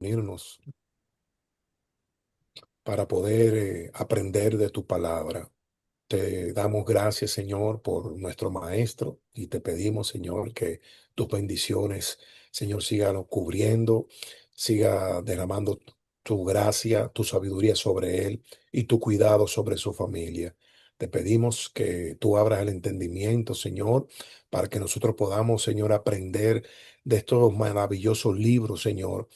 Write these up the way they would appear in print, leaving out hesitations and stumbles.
reunirnos para poder aprender de tu palabra. Te damos gracias, Señor, por nuestro maestro y te pedimos, Señor, que tus bendiciones, Señor, sigan cubriendo, siga derramando tu gracia, tu sabiduría sobre él y tu cuidado sobre su familia. Te pedimos que tú abras el entendimiento, Señor, para que nosotros podamos, Señor, aprender de estos maravillosos libros, Señor,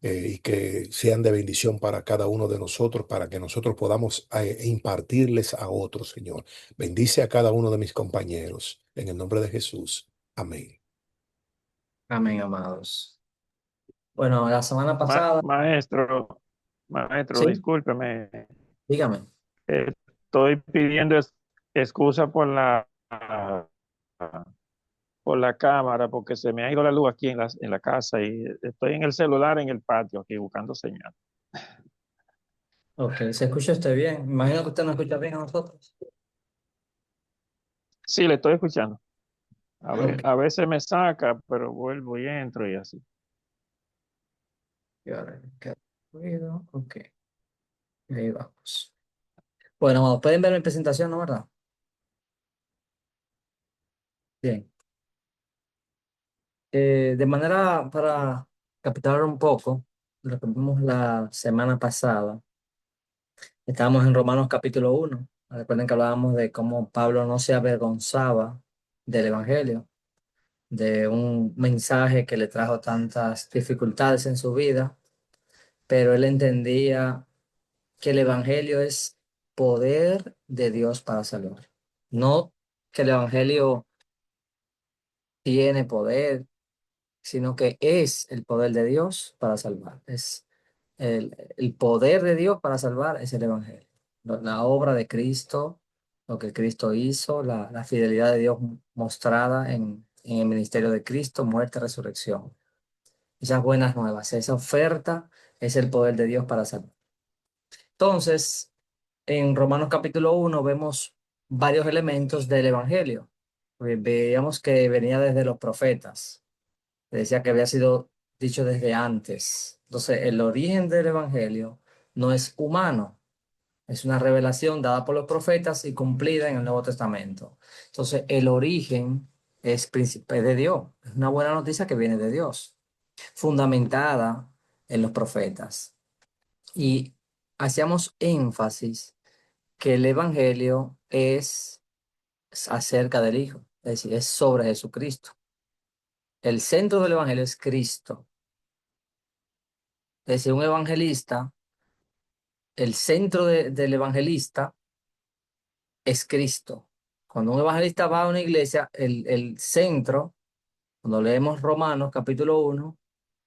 y que sean de bendición para cada uno de nosotros, para que nosotros podamos impartirles a otros, Señor. Bendice a cada uno de mis compañeros, en el nombre de Jesús. Amén. Amén, amados. Bueno, la semana pasada, Maestro, maestro, sí, discúlpeme, dígame. estoy pidiendo excusa por la cámara porque se me ha ido la luz aquí en la casa y estoy en el celular en el patio aquí buscando señal. Ok, ¿se escucha usted bien? Imagino que usted nos escucha bien a nosotros. Sí, le estoy escuchando. Ok, A veces me saca, pero vuelvo y entro y así. y ahora, ¿qué ruido? Ok, ahí vamos. Bueno, amados, pueden ver mi presentación, ¿no, verdad? Bien. De manera para capitular un poco lo que vimos la semana pasada, estábamos en Romanos capítulo 1. Recuerden que hablábamos de cómo Pablo no se avergonzaba del Evangelio, de un mensaje que le trajo tantas dificultades en su vida, pero él entendía que el Evangelio es poder de Dios para salvar. No que el Evangelio tiene poder, sino que es el poder de Dios para salvar. Es el poder de Dios para salvar es el Evangelio. La obra de Cristo, lo que Cristo hizo, la fidelidad de Dios mostrada en el ministerio de Cristo, muerte, resurrección. Esas buenas nuevas, esa oferta es el poder de Dios para salvar. Entonces, en Romanos capítulo 1 vemos varios elementos del Evangelio. Veíamos que venía desde los profetas, decía que había sido dicho desde antes. Entonces, el origen del Evangelio no es humano, es una revelación dada por los profetas y cumplida en el Nuevo Testamento. Entonces, el origen es príncipe de Dios. Es una buena noticia que viene de Dios, fundamentada en los profetas. Y hacíamos énfasis que el Evangelio es acerca del Hijo, es decir, es sobre Jesucristo. El centro del Evangelio es Cristo. Es decir, un evangelista, el centro del evangelista es Cristo. Cuando un evangelista va a una iglesia, el centro, cuando leemos Romanos capítulo 1,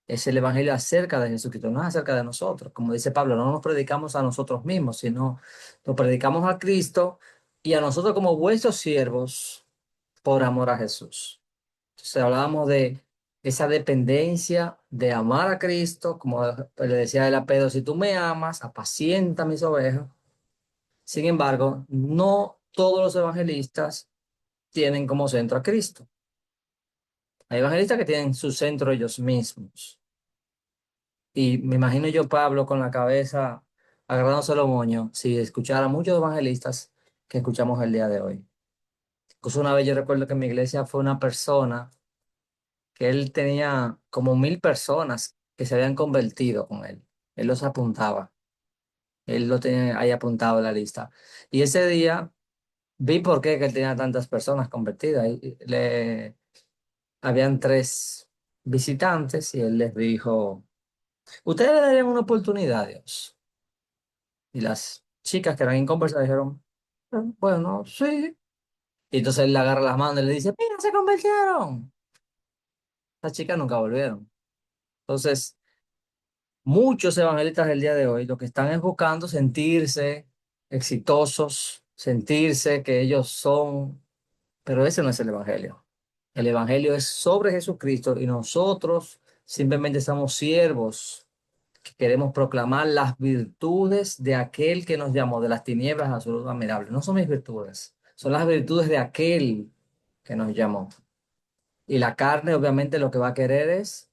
es el evangelio acerca de Jesucristo, no es acerca de nosotros. Como dice Pablo, no nos predicamos a nosotros mismos, sino nos predicamos a Cristo y a nosotros como vuestros siervos por amor a Jesús. Entonces hablábamos de esa dependencia de amar a Cristo, como le decía él a Pedro, si tú me amas, apacienta mis ovejas. Sin embargo, no todos los evangelistas tienen como centro a Cristo. Hay evangelistas que tienen su centro ellos mismos. Y me imagino yo, Pablo, con la cabeza agarrándose los moños, si escuchara a muchos evangelistas que escuchamos el día de hoy. Incluso una vez yo recuerdo que en mi iglesia fue una persona que él tenía como 1.000 personas que se habían convertido con él. Él los apuntaba. Él lo tenía ahí apuntado en la lista. Y ese día vi por qué que él tenía tantas personas convertidas. Habían 3 visitantes y él les dijo, ustedes le darían una oportunidad a Dios. Y las chicas que eran inconversas dijeron, bueno, sí. Y entonces él le agarra las manos y le dice, mira, se convirtieron. Las chicas nunca volvieron. Entonces, muchos evangelistas del día de hoy lo que están es buscando sentirse exitosos, sentirse que ellos son, pero ese no es el evangelio. El evangelio es sobre Jesucristo y nosotros simplemente somos siervos que queremos proclamar las virtudes de aquel que nos llamó de las tinieblas a su luz admirable. No son mis virtudes, son las virtudes de aquel que nos llamó. Y la carne obviamente lo que va a querer es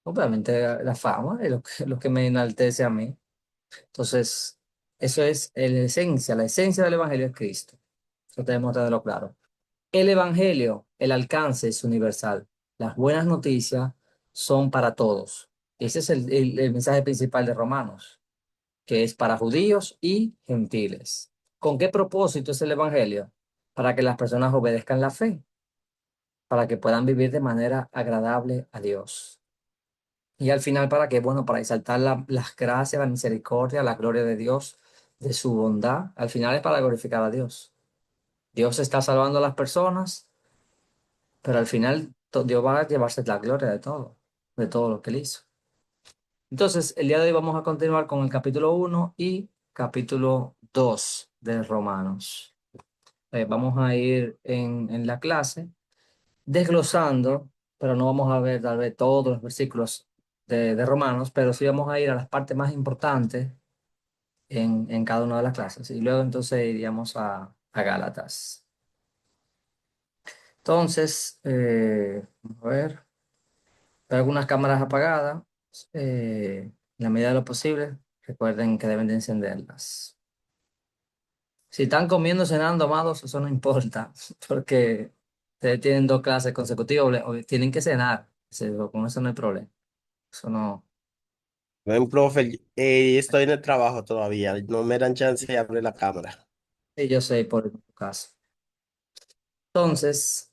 Obviamente la fama es lo que me enaltece a mí. Entonces, eso es la esencia del Evangelio es Cristo. Eso tenemos que tenerlo claro. El Evangelio, el alcance es universal. Las buenas noticias son para todos. Ese es el mensaje principal de Romanos, que es para judíos y gentiles. ¿Con qué propósito es el Evangelio? Para que las personas obedezcan la fe, para que puedan vivir de manera agradable a Dios. Y al final, ¿para qué? Bueno, para exaltar las gracias, la misericordia, la gloria de Dios, de su bondad. Al final es para glorificar a Dios. Dios está salvando a las personas, pero al final Dios va a llevarse la gloria de todo lo que él hizo. Entonces, el día de hoy vamos a continuar con el capítulo 1 y capítulo 2 de Romanos. Vamos a ir en la clase desglosando, pero no vamos a ver tal vez todos los versículos de Romanos, pero sí vamos a ir a las partes más importantes en cada una de las clases. Y luego entonces iríamos a Gálatas. Entonces, vamos a ver, hay algunas cámaras apagadas. En la medida de lo posible, recuerden que deben de encenderlas. Si están comiendo, cenando, amados, eso no importa, porque ustedes tienen 2 clases consecutivas o tienen que cenar. Con eso no hay problema. Eso no. Ven, profe, estoy en el trabajo todavía. No me dan chance de abrir la cámara. Sí, yo sé por tu caso. Entonces,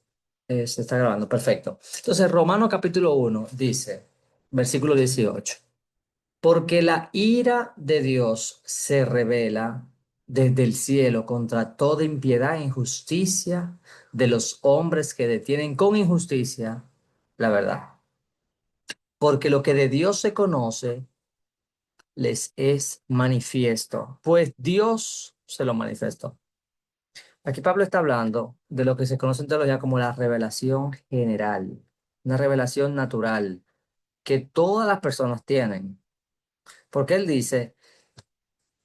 se está grabando, perfecto. Entonces, Romano capítulo 1 dice, versículo 18. Porque la ira de Dios se revela desde el cielo contra toda impiedad e injusticia de los hombres que detienen con injusticia la verdad. Porque lo que de Dios se conoce les es manifiesto, pues Dios se lo manifestó. Aquí Pablo está hablando de lo que se conoce en teología como la revelación general, una revelación natural que todas las personas tienen. Porque él dice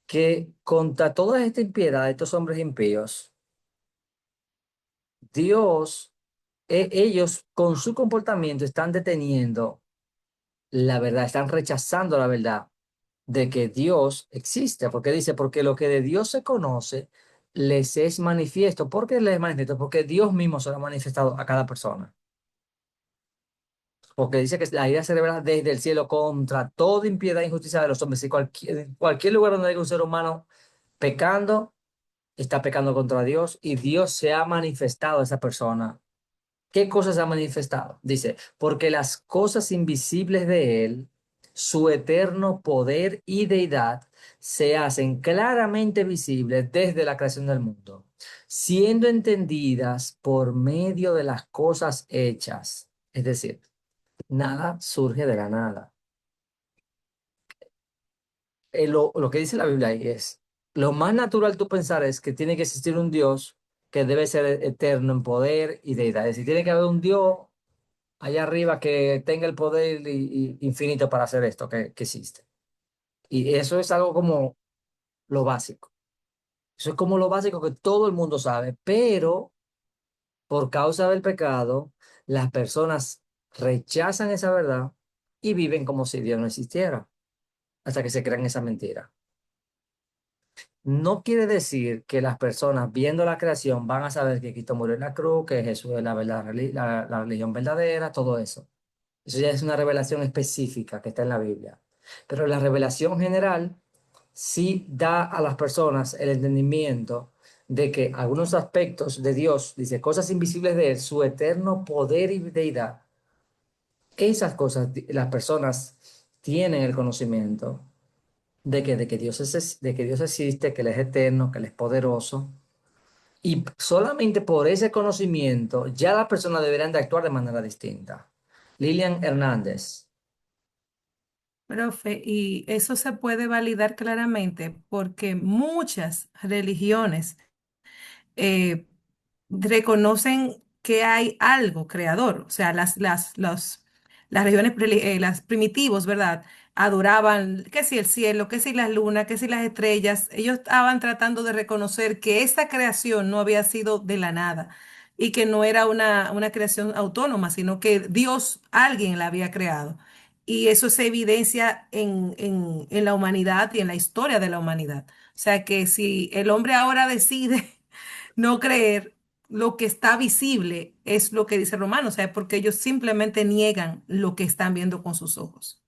que contra toda esta impiedad de estos hombres impíos, Dios, ellos con su comportamiento están deteniendo la verdad, están rechazando la verdad de que Dios existe, porque dice, porque lo que de Dios se conoce les es manifiesto. ¿Por qué les es manifiesto? Porque Dios mismo se lo ha manifestado a cada persona. Porque dice que la ira se revela desde el cielo contra toda impiedad e injusticia de los hombres. Y cualquier lugar donde haya un ser humano pecando, está pecando contra Dios y Dios se ha manifestado a esa persona. ¿Qué cosas se ha manifestado? Dice, porque las cosas invisibles de Él, su eterno poder y deidad, se hacen claramente visibles desde la creación del mundo, siendo entendidas por medio de las cosas hechas. Es decir, nada surge de la nada. Lo que dice la Biblia ahí es, lo más natural tú pensar es que tiene que existir un Dios que debe ser eterno en poder y deidad. Es decir, tiene que haber un Dios allá arriba que tenga el poder infinito para hacer esto que existe. Y eso es algo como lo básico. Eso es como lo básico que todo el mundo sabe, pero por causa del pecado, las personas rechazan esa verdad y viven como si Dios no existiera, hasta que se crean esa mentira. No quiere decir que las personas viendo la creación van a saber que Cristo murió en la cruz, que Jesús es la verdad, la religión verdadera, todo eso. Eso ya es una revelación específica que está en la Biblia. Pero la revelación general sí da a las personas el entendimiento de que algunos aspectos de Dios, dice, cosas invisibles de Él, su eterno poder y deidad, esas cosas las personas tienen el conocimiento de que de que Dios existe, que Él es eterno, que Él es poderoso. Y solamente por ese conocimiento ya las personas deberán de actuar de manera distinta. Lilian Hernández. Profe, y eso se puede validar claramente porque muchas religiones eh, reconocen que hay algo creador. O sea, las religiones, las primitivos, ¿verdad? Adoraban, que si el cielo, que si las lunas, que si las estrellas. Ellos estaban tratando de reconocer que esa creación no había sido de la nada y que no era una creación autónoma, sino que Dios, alguien la había creado. y eso se evidencia en la humanidad y en la historia de la humanidad. O sea que si el hombre ahora decide no creer, lo que está visible es lo que dice Romano, o sea, porque ellos simplemente niegan lo que están viendo con sus ojos.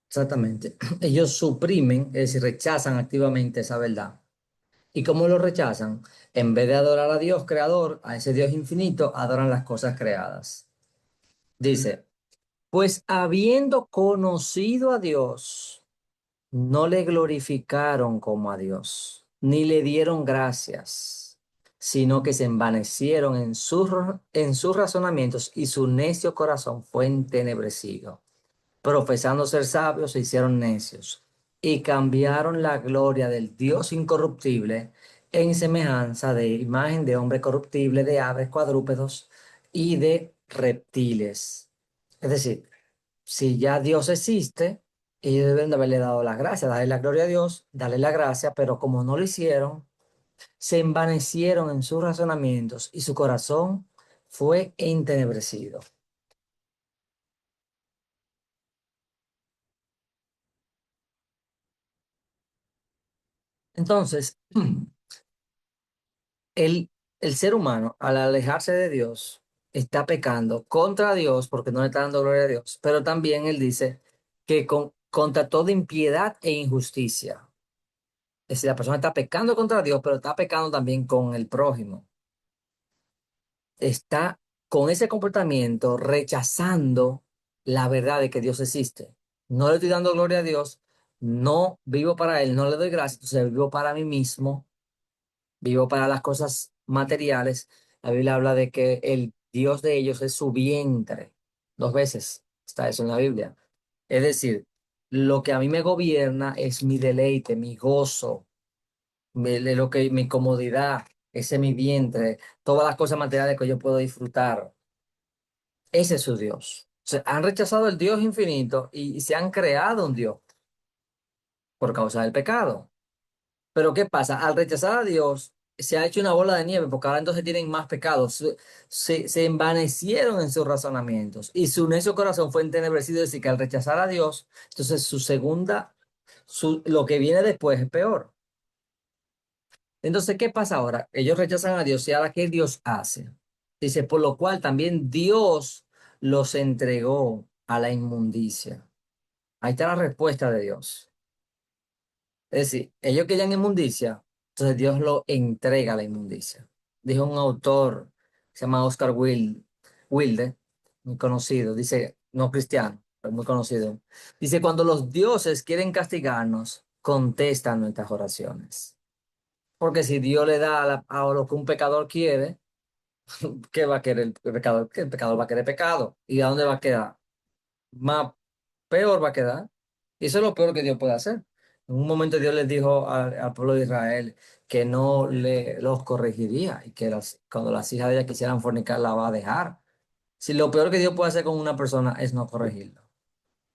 Exactamente. Ellos suprimen, es decir, rechazan activamente esa verdad. ¿Y cómo lo rechazan? En vez de adorar a Dios creador, a ese Dios infinito, adoran las cosas creadas. Dice, pues habiendo conocido a Dios, no le glorificaron como a Dios, ni le dieron gracias, sino que se envanecieron en sus razonamientos y su necio corazón fue entenebrecido. Profesando ser sabios, se hicieron necios y cambiaron la gloria del Dios incorruptible en semejanza de imagen de hombre corruptible, de aves, cuadrúpedos y de reptiles. Es decir, si ya Dios existe, ellos deben de haberle dado las gracias, darle la gloria a Dios, darle la gracia, pero como no lo hicieron, se envanecieron en sus razonamientos y su corazón fue entenebrecido. Entonces, El, el ser humano, al alejarse de Dios, está pecando contra Dios porque no le está dando gloria a Dios, pero también él dice que contra toda impiedad e injusticia. Es decir, la persona está pecando contra Dios, pero está pecando también con el prójimo. Está con ese comportamiento rechazando la verdad de que Dios existe. No le estoy dando gloria a Dios, no vivo para Él, no le doy gracias, entonces vivo para mí mismo, vivo para las cosas materiales. La Biblia habla de que el Dios de ellos es su vientre. 2 veces está eso en la Biblia. Es decir, lo que a mí me gobierna es mi deleite, mi gozo, mi comodidad, ese es mi vientre, todas las cosas materiales que yo puedo disfrutar. Ese es su Dios. O sea, han rechazado el Dios infinito y se han creado un Dios por causa del pecado. Pero ¿qué pasa? Al rechazar a Dios, se ha hecho una bola de nieve porque ahora entonces tienen más pecados. Se envanecieron en sus razonamientos y su necio corazón fue entenebrecido. Es decir, que al rechazar a Dios, entonces lo que viene después es peor. Entonces, ¿qué pasa ahora? Ellos rechazan a Dios y ahora ¿qué Dios hace? Dice, por lo cual también Dios los entregó a la inmundicia. Ahí está la respuesta de Dios. Es decir, ellos querían inmundicia, entonces Dios lo entrega a la inmundicia. Dijo un autor, se llama Oscar Wilde, muy conocido, dice, no cristiano, pero muy conocido. Dice, cuando los dioses quieren castigarnos, contestan nuestras oraciones. Porque si Dios le da a lo que un pecador quiere, ¿qué va a querer el pecador? Que el pecador va a querer pecado. ¿Y a dónde va a quedar? Más peor va a quedar. Y eso es lo peor que Dios puede hacer. En un momento Dios les dijo al pueblo de Israel que no los corregiría y que cuando las hijas de ella quisieran fornicar la va a dejar. Si lo peor que Dios puede hacer con una persona es no corregirlo.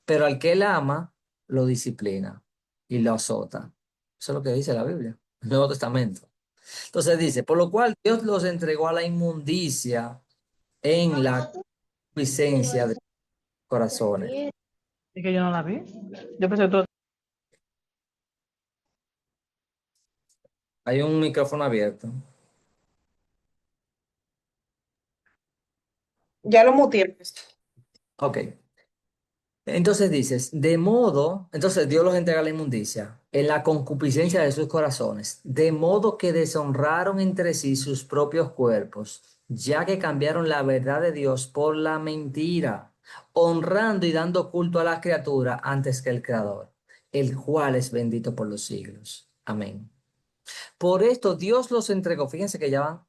Pero al que él ama, lo disciplina y lo azota. Eso es lo que dice la Biblia, el Nuevo Testamento. Entonces dice, por lo cual Dios los entregó a la inmundicia en la licencia de corazones. Es que yo no la vi. Yo pensé que todo. Hay un micrófono abierto. Ya lo muteé. Ok. Entonces dices, entonces Dios los entrega a la inmundicia en la concupiscencia de sus corazones, de modo que deshonraron entre sí sus propios cuerpos, ya que cambiaron la verdad de Dios por la mentira, honrando y dando culto a la criatura antes que el Creador, el cual es bendito por los siglos. Amén. Por esto Dios los entregó. Fíjense que ya van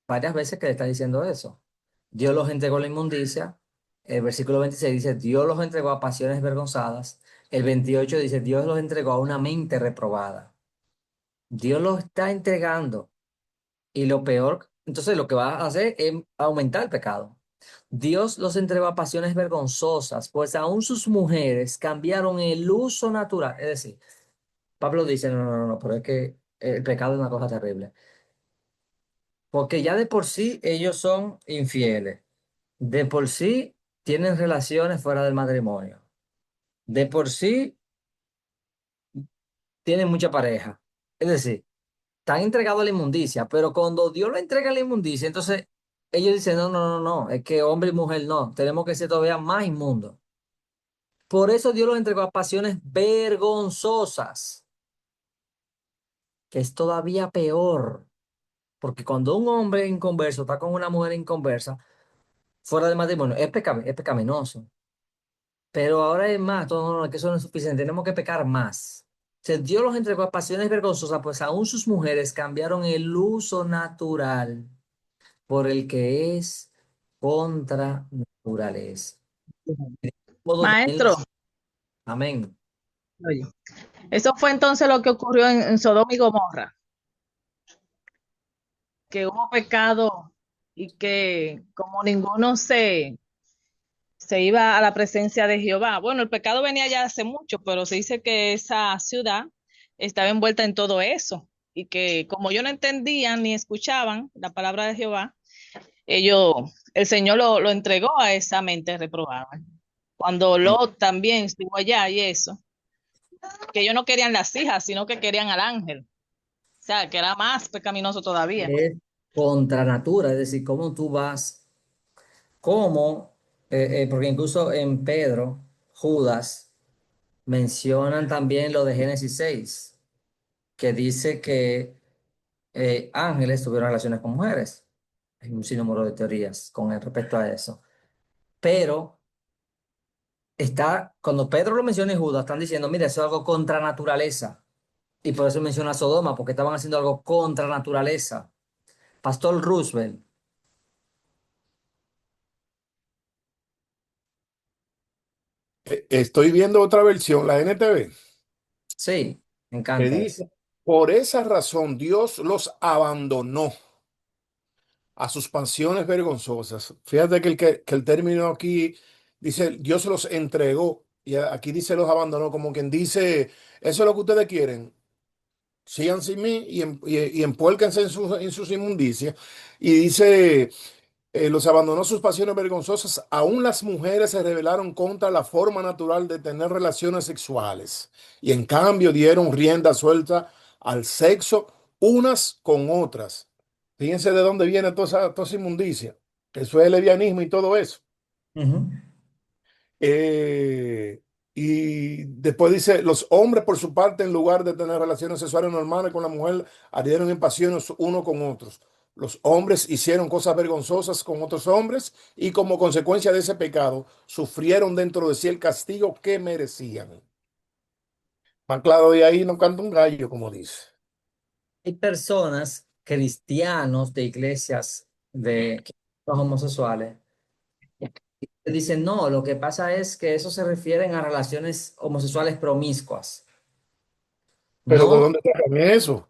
varias veces que le está diciendo eso. Dios los entregó a la inmundicia. El versículo 26 dice, Dios los entregó a pasiones vergonzadas. El 28 dice, Dios los entregó a una mente reprobada. Dios los está entregando. Y lo peor, entonces lo que va a hacer es aumentar el pecado. Dios los entregó a pasiones vergonzosas, pues aún sus mujeres cambiaron el uso natural. Es decir, Pablo dice, no, no, no, no, pero es que el pecado es una cosa terrible. Porque ya de por sí ellos son infieles. De por sí tienen relaciones fuera del matrimonio. de por sí tienen mucha pareja. Es decir, están entregados a la inmundicia, pero cuando Dios lo entrega a la inmundicia, entonces ellos dicen, no, no, no, no, es que hombre y mujer no, tenemos que ser todavía más inmundos. Por eso Dios los entregó a pasiones vergonzosas, que es todavía peor, porque cuando un hombre inconverso está con una mujer inconversa, fuera de matrimonio, es pecaminoso. Pero ahora es más, todo, no, que eso no es suficiente, tenemos que pecar más. O sea, Dios los entregó a pasiones vergonzosas, pues aún sus mujeres cambiaron el uso natural por el que es contra naturaleza. Modo de Maestro, amén. oye, eso fue entonces lo que ocurrió en Sodoma y Gomorra, que hubo pecado y que como ninguno se iba a la presencia de Jehová. Bueno, el pecado venía ya hace mucho, pero se dice que esa ciudad estaba envuelta en todo eso y que como ellos no entendían ni escuchaban la palabra de Jehová, ellos, el Señor lo entregó a esa mente reprobada. Cuando Lot también estuvo allá y eso, que ellos no querían las hijas, sino que querían al ángel. O sea, que era más pecaminoso todavía. Es contra natura, es decir, cómo tú vas, cómo, porque incluso en Pedro, Judas, mencionan también lo de Génesis 6 que dice que ángeles tuvieron relaciones con mujeres. Hay un sinnúmero de teorías con respecto a eso. Pero está, cuando Pedro lo menciona y Judas, están diciendo, mira, eso es algo contra naturaleza. Y por eso menciona Sodoma, porque estaban haciendo algo contra naturaleza. Pastor Roosevelt, Estoy viendo otra versión, la NTV, sí, me que encanta eso. dice, por esa razón Dios los abandonó a sus pasiones vergonzosas. Fíjate que el término aquí dice, Dios los entregó, y aquí dice los abandonó, como quien dice, eso es lo que ustedes quieren, sigan sin mí y empuélquense en sus inmundicias. Y dice, los abandonó sus pasiones vergonzosas, aún las mujeres se rebelaron contra la forma natural de tener relaciones sexuales y en cambio dieron rienda suelta al sexo unas con otras. Fíjense de dónde viene toda esa inmundicia. Eso es el lesbianismo y todo eso. Ujú. Eh, y después dice, los hombres por su parte, en lugar de tener relaciones sexuales normales con la mujer, ardieron en pasiones uno con otros. Los hombres hicieron cosas vergonzosas con otros hombres y como consecuencia de ese pecado, sufrieron dentro de sí el castigo que merecían. Más claro de ahí no canta un gallo, como dice. Hay personas, cristianos de iglesias de los homosexuales, que dicen, no, lo que pasa es que eso se refieren a relaciones homosexuales promiscuas. Pero ¿de No, dónde sacan eso?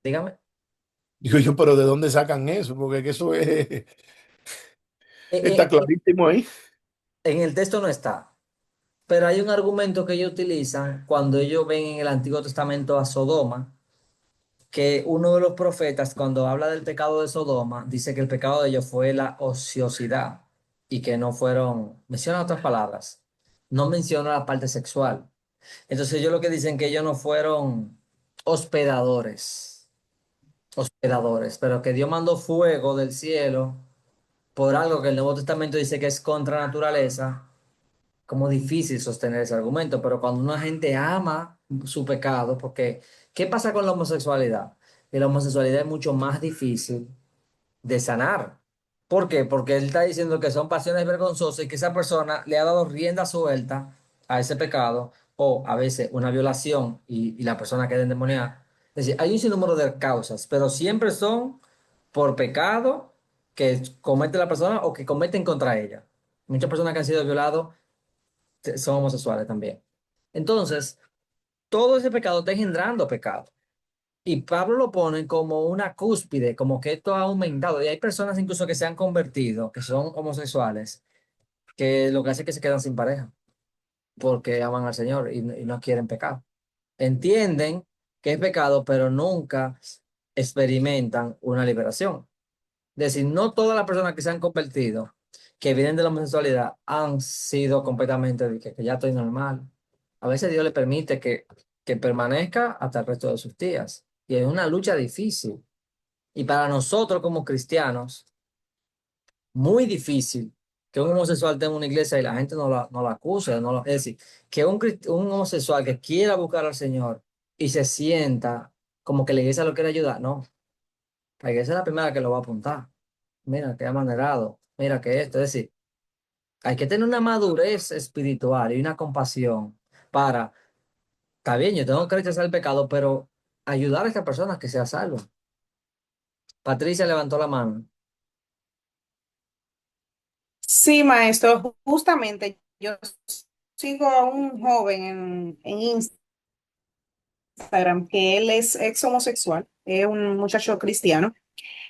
dígame. Digo yo, pero ¿de dónde sacan eso? Porque que eso es, está Eh, eh, clarísimo ahí. en el texto no está, pero hay un argumento que ellos utilizan cuando ellos ven en el Antiguo Testamento a Sodoma, que uno de los profetas, cuando habla del pecado de Sodoma, dice que el pecado de ellos fue la ociosidad y que no fueron, menciona otras palabras, no menciona la parte sexual. Entonces ellos lo que dicen que ellos no fueron hospedadores, hospedadores, pero que Dios mandó fuego del cielo por algo que el Nuevo Testamento dice que es contra naturaleza, como difícil sostener ese argumento, pero cuando una gente ama su pecado, porque ¿qué pasa con la homosexualidad? Que la homosexualidad es mucho más difícil de sanar. ¿Por qué? Porque él está diciendo que son pasiones vergonzosas y que esa persona le ha dado rienda suelta a ese pecado o a veces una violación y la persona queda endemoniada. Es decir, hay un sinnúmero de causas, pero siempre son por pecado que comete la persona o que cometen contra ella. Muchas personas que han sido violadas son homosexuales también. Entonces, todo ese pecado está engendrando pecado. Y Pablo lo pone como una cúspide, como que esto ha aumentado. Y hay personas incluso que se han convertido, que son homosexuales, que lo que hace es que se quedan sin pareja, porque aman al Señor y no quieren pecar. Entienden que es pecado, pero nunca experimentan una liberación. Es decir, no todas las personas que se han convertido que vienen de la homosexualidad han sido completamente de que ya estoy normal. A veces Dios le permite que permanezca hasta el resto de sus días. Y es una lucha difícil. Y para nosotros como cristianos, muy difícil que un homosexual tenga una iglesia y la gente no la acuse. Es decir, que un homosexual que quiera buscar al Señor y se sienta como que la iglesia lo quiere ayudar, no. La iglesia es la primera que lo va a apuntar. Mira, que amanerado. Mira que esto. Es decir, hay que tener una madurez espiritual y una compasión para, está bien, yo tengo que rechazar el pecado, pero ayudar a estas personas que sea salvo. Patricia levantó la mano. Sí, maestro, justamente yo sigo a un joven en Instagram que él es ex homosexual, es un muchacho cristiano,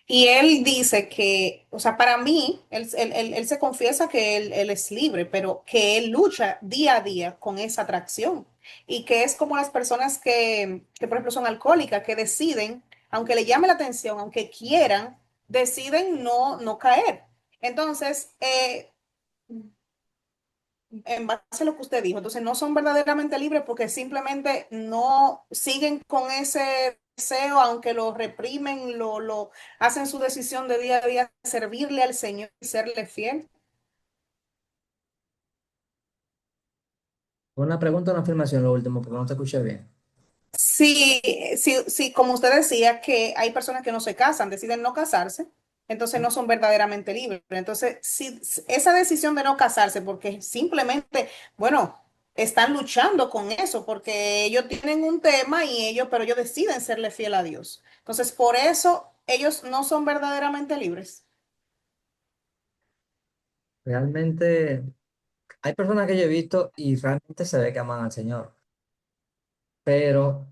y él dice que, o sea, para mí, él se confiesa que él es libre, pero que él lucha día a día con esa atracción y que es como las personas que por ejemplo, son alcohólicas, que deciden, aunque le llame la atención, aunque quieran, deciden no caer. Entonces, en base a lo que usted dijo, entonces no son verdaderamente libres porque simplemente no siguen con ese deseo, aunque lo reprimen, lo hacen su decisión de día a día, servirle al Señor y serle fiel. Una pregunta o una afirmación, lo último, porque no te escuché bien. Sí, sí, sí, como usted decía, que hay personas que no se casan, deciden no casarse, entonces no son verdaderamente libres. Entonces, si esa decisión de no casarse, porque simplemente, bueno, están luchando con eso, porque ellos tienen un tema y ellos, pero ellos deciden serle fiel a Dios. Entonces, por eso ellos no son verdaderamente libres. Realmente hay personas que yo he visto y realmente se ve que aman al Señor, pero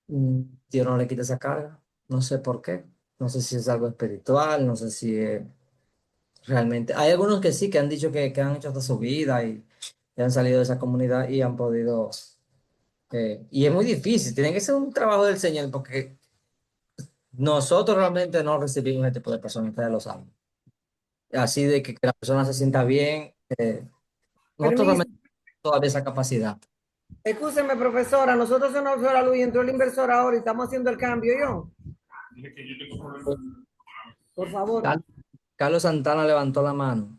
Dios no le quita esa carga. No sé por qué. No sé si es algo espiritual, no sé si es realmente. Hay algunos que sí, que han dicho que han hecho hasta su vida y han salido de esa comunidad y han podido. Y es muy difícil, tiene que ser un trabajo del Señor porque nosotros realmente no recibimos este tipo de personas, ustedes lo saben. Así de que la persona se sienta bien, nosotros Permiso. realmente tenemos todavía esa capacidad. Escúcheme, profesora, nosotros se nos fue la luz y entró el inversor ahora y estamos haciendo el cambio, ¿yo? Por favor. Car- Carlos Santana levantó la mano.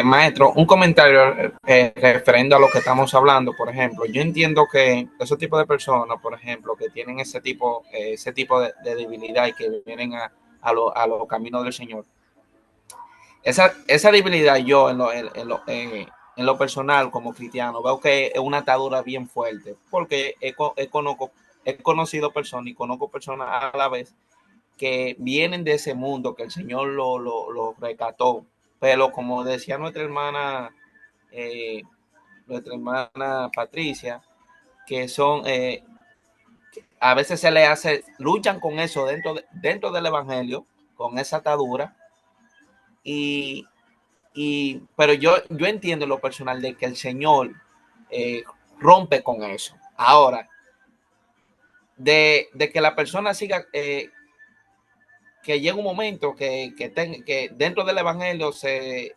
Maestro, un comentario referendo a lo que estamos hablando, por ejemplo, yo entiendo que ese tipo de personas, por ejemplo, que tienen ese tipo de debilidad y que vienen a los caminos del Señor, esa debilidad yo en lo personal como cristiano veo que es una atadura bien fuerte, porque he conocido personas y conozco personas a la vez que vienen de ese mundo, que el Señor lo rescató, pero como decía eh, nuestra hermana Patricia, que son, a veces se le hace, luchan con eso dentro del Evangelio, con esa atadura, y, pero yo entiendo en lo personal de que el Señor eh, rompe con eso. Ahora, de que la persona siga que llega un momento que dentro del Evangelio se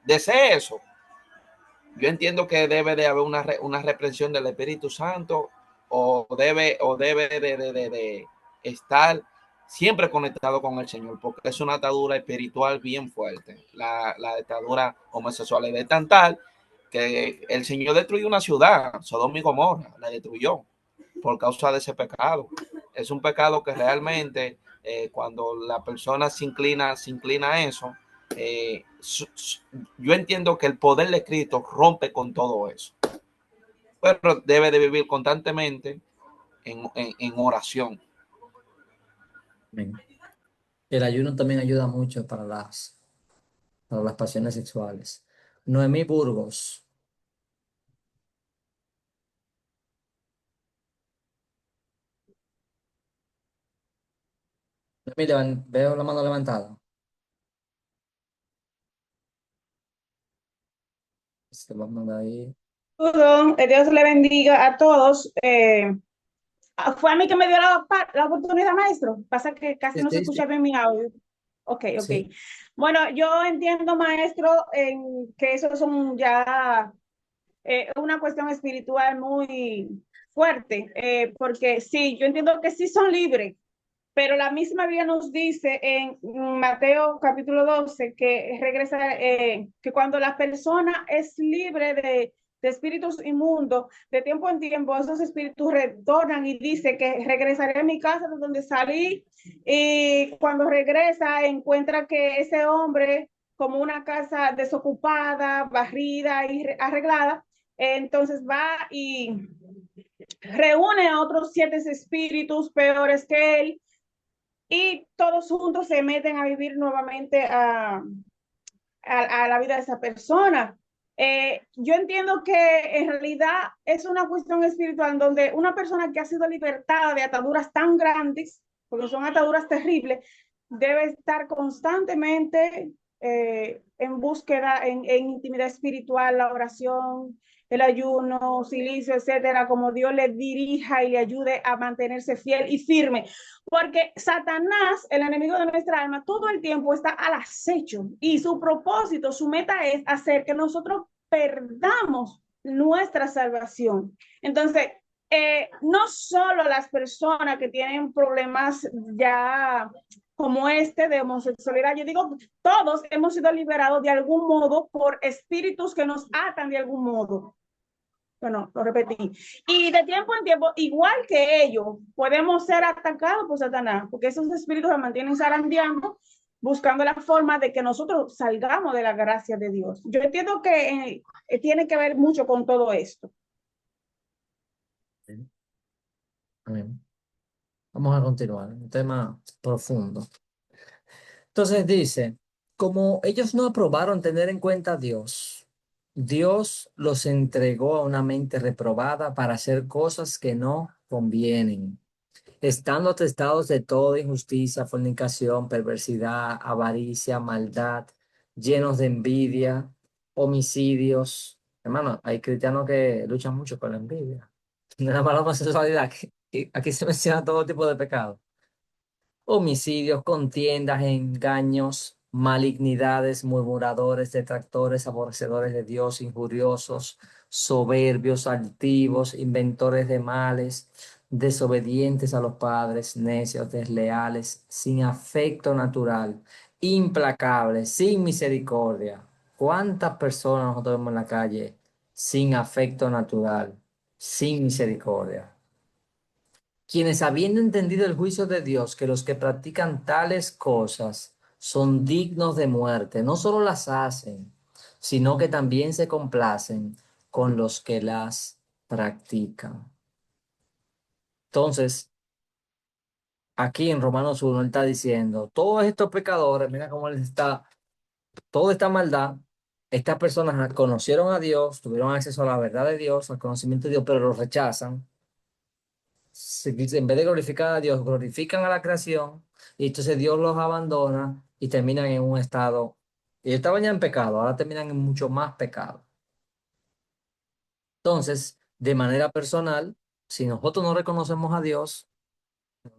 desee eso. Yo entiendo que debe de haber una reprensión del Espíritu Santo o debe de estar siempre conectado con el Señor, porque es una atadura espiritual bien fuerte. La atadura homosexual es de tan tal que el Señor destruyó una ciudad, Sodoma y Gomorra, la destruyó por causa de ese pecado. Es un pecado que realmente cuando la persona se inclina a eso, eh, yo entiendo que el poder de Cristo rompe con todo eso, pero debe de vivir constantemente en oración. Amén. El ayuno también ayuda mucho para las pasiones sexuales. Noemí Burgos. Noemí, veo la mano levantada. Se va a mandar ahí. Saludos, Dios le bendiga a todos. Fue a mí que me dio la oportunidad, maestro. Pasa que casi Sí, no se sí, sí. escucha bien mi audio. Ok, ok. Sí. Bueno, yo entiendo, maestro, que eso son ya una cuestión espiritual muy fuerte, porque sí, yo entiendo que sí son libres, pero la misma Biblia nos dice en Mateo capítulo 12 que regresa, que cuando la persona es libre de espíritus inmundos, de tiempo en tiempo, esos espíritus retornan y dice que regresaré a mi casa de donde salí, y cuando regresa encuentra que ese hombre, como una casa desocupada, barrida y arreglada, entonces va y reúne a otros 7 espíritus peores que él, y todos juntos se meten a vivir nuevamente a la vida de esa persona. Yo entiendo que en realidad es una cuestión espiritual donde una persona que ha sido libertada de ataduras tan grandes, porque son ataduras terribles, debe estar constantemente en búsqueda, en intimidad espiritual, la oración, el ayuno, silicio, etcétera, como Dios le dirija y le ayude a mantenerse fiel y firme. Porque Satanás, el enemigo de nuestra alma, todo el tiempo está al acecho, y su propósito, su meta es hacer que nosotros perdamos nuestra salvación. Entonces, no solo las personas que tienen problemas ya como este de homosexualidad, yo digo, todos hemos sido liberados de algún modo por espíritus que nos atan de algún modo. Bueno, lo repetí. Y de tiempo en tiempo, igual que ellos, podemos ser atacados por Satanás, porque esos espíritus se mantienen zarandeando, buscando la forma de que nosotros salgamos de la gracia de Dios. Yo entiendo que tiene que ver mucho con todo esto. Amén. Vamos a continuar, un tema profundo. Entonces dice, como ellos no aprobaron tener en cuenta a Dios, Dios los entregó a una mente reprobada para hacer cosas que no convienen, estando atestados de toda injusticia, fornicación, perversidad, avaricia, maldad, llenos de envidia, homicidios. Hermano, hay cristianos que luchan mucho con la envidia. Nada más la homosexualidad, aquí se menciona todo tipo de pecado: homicidios, contiendas, engaños, malignidades, murmuradores, detractores, aborrecedores de Dios, injuriosos, soberbios, altivos, inventores de males, desobedientes a los padres, necios, desleales, sin afecto natural, implacables, sin misericordia. ¿Cuántas personas nosotros vemos en la calle sin afecto natural, sin misericordia? Quienes, habiendo entendido el juicio de Dios, que los que practican tales cosas son dignos de muerte, no solo las hacen, sino que también se complacen con los que las practican. Entonces, aquí en Romanos 1, él está diciendo, todos estos pecadores, mira cómo les está, toda esta maldad, estas personas conocieron a Dios, tuvieron acceso a la verdad de Dios, al conocimiento de Dios, pero lo rechazan. En vez de glorificar a Dios, glorifican a la creación, y entonces Dios los abandona y terminan en un estado. Ellos estaban ya en pecado, ahora terminan en mucho más pecado. Entonces, de manera personal, si nosotros no reconocemos a Dios,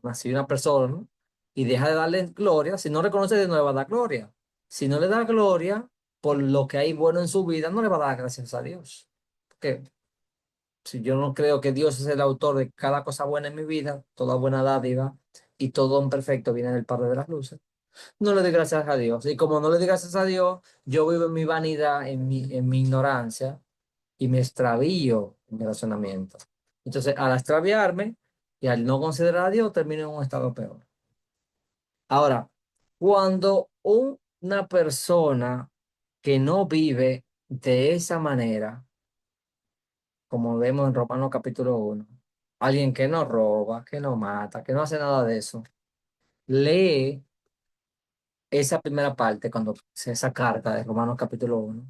así una persona, ¿no?, y deja de darle gloria, si no reconoce, de nuevo va a dar gloria. Si no le da gloria por lo que hay bueno en su vida, no le va a dar gracias a Dios. Porque si yo no creo que Dios es el autor de cada cosa buena en mi vida, toda buena dádiva y todo don perfecto viene del Padre de las luces, no le doy gracias a Dios. Y como no le doy gracias a Dios, yo vivo en mi vanidad, en mi ignorancia, y me extravío en mi razonamiento. Entonces, al extraviarme y al no considerar a Dios, termino en un estado peor. Ahora, cuando una persona que no vive de esa manera, como vemos en Romanos capítulo 1, alguien que no roba, que no mata, que no hace nada de eso, lee esa primera parte, cuando esa carta de Romanos capítulo 1,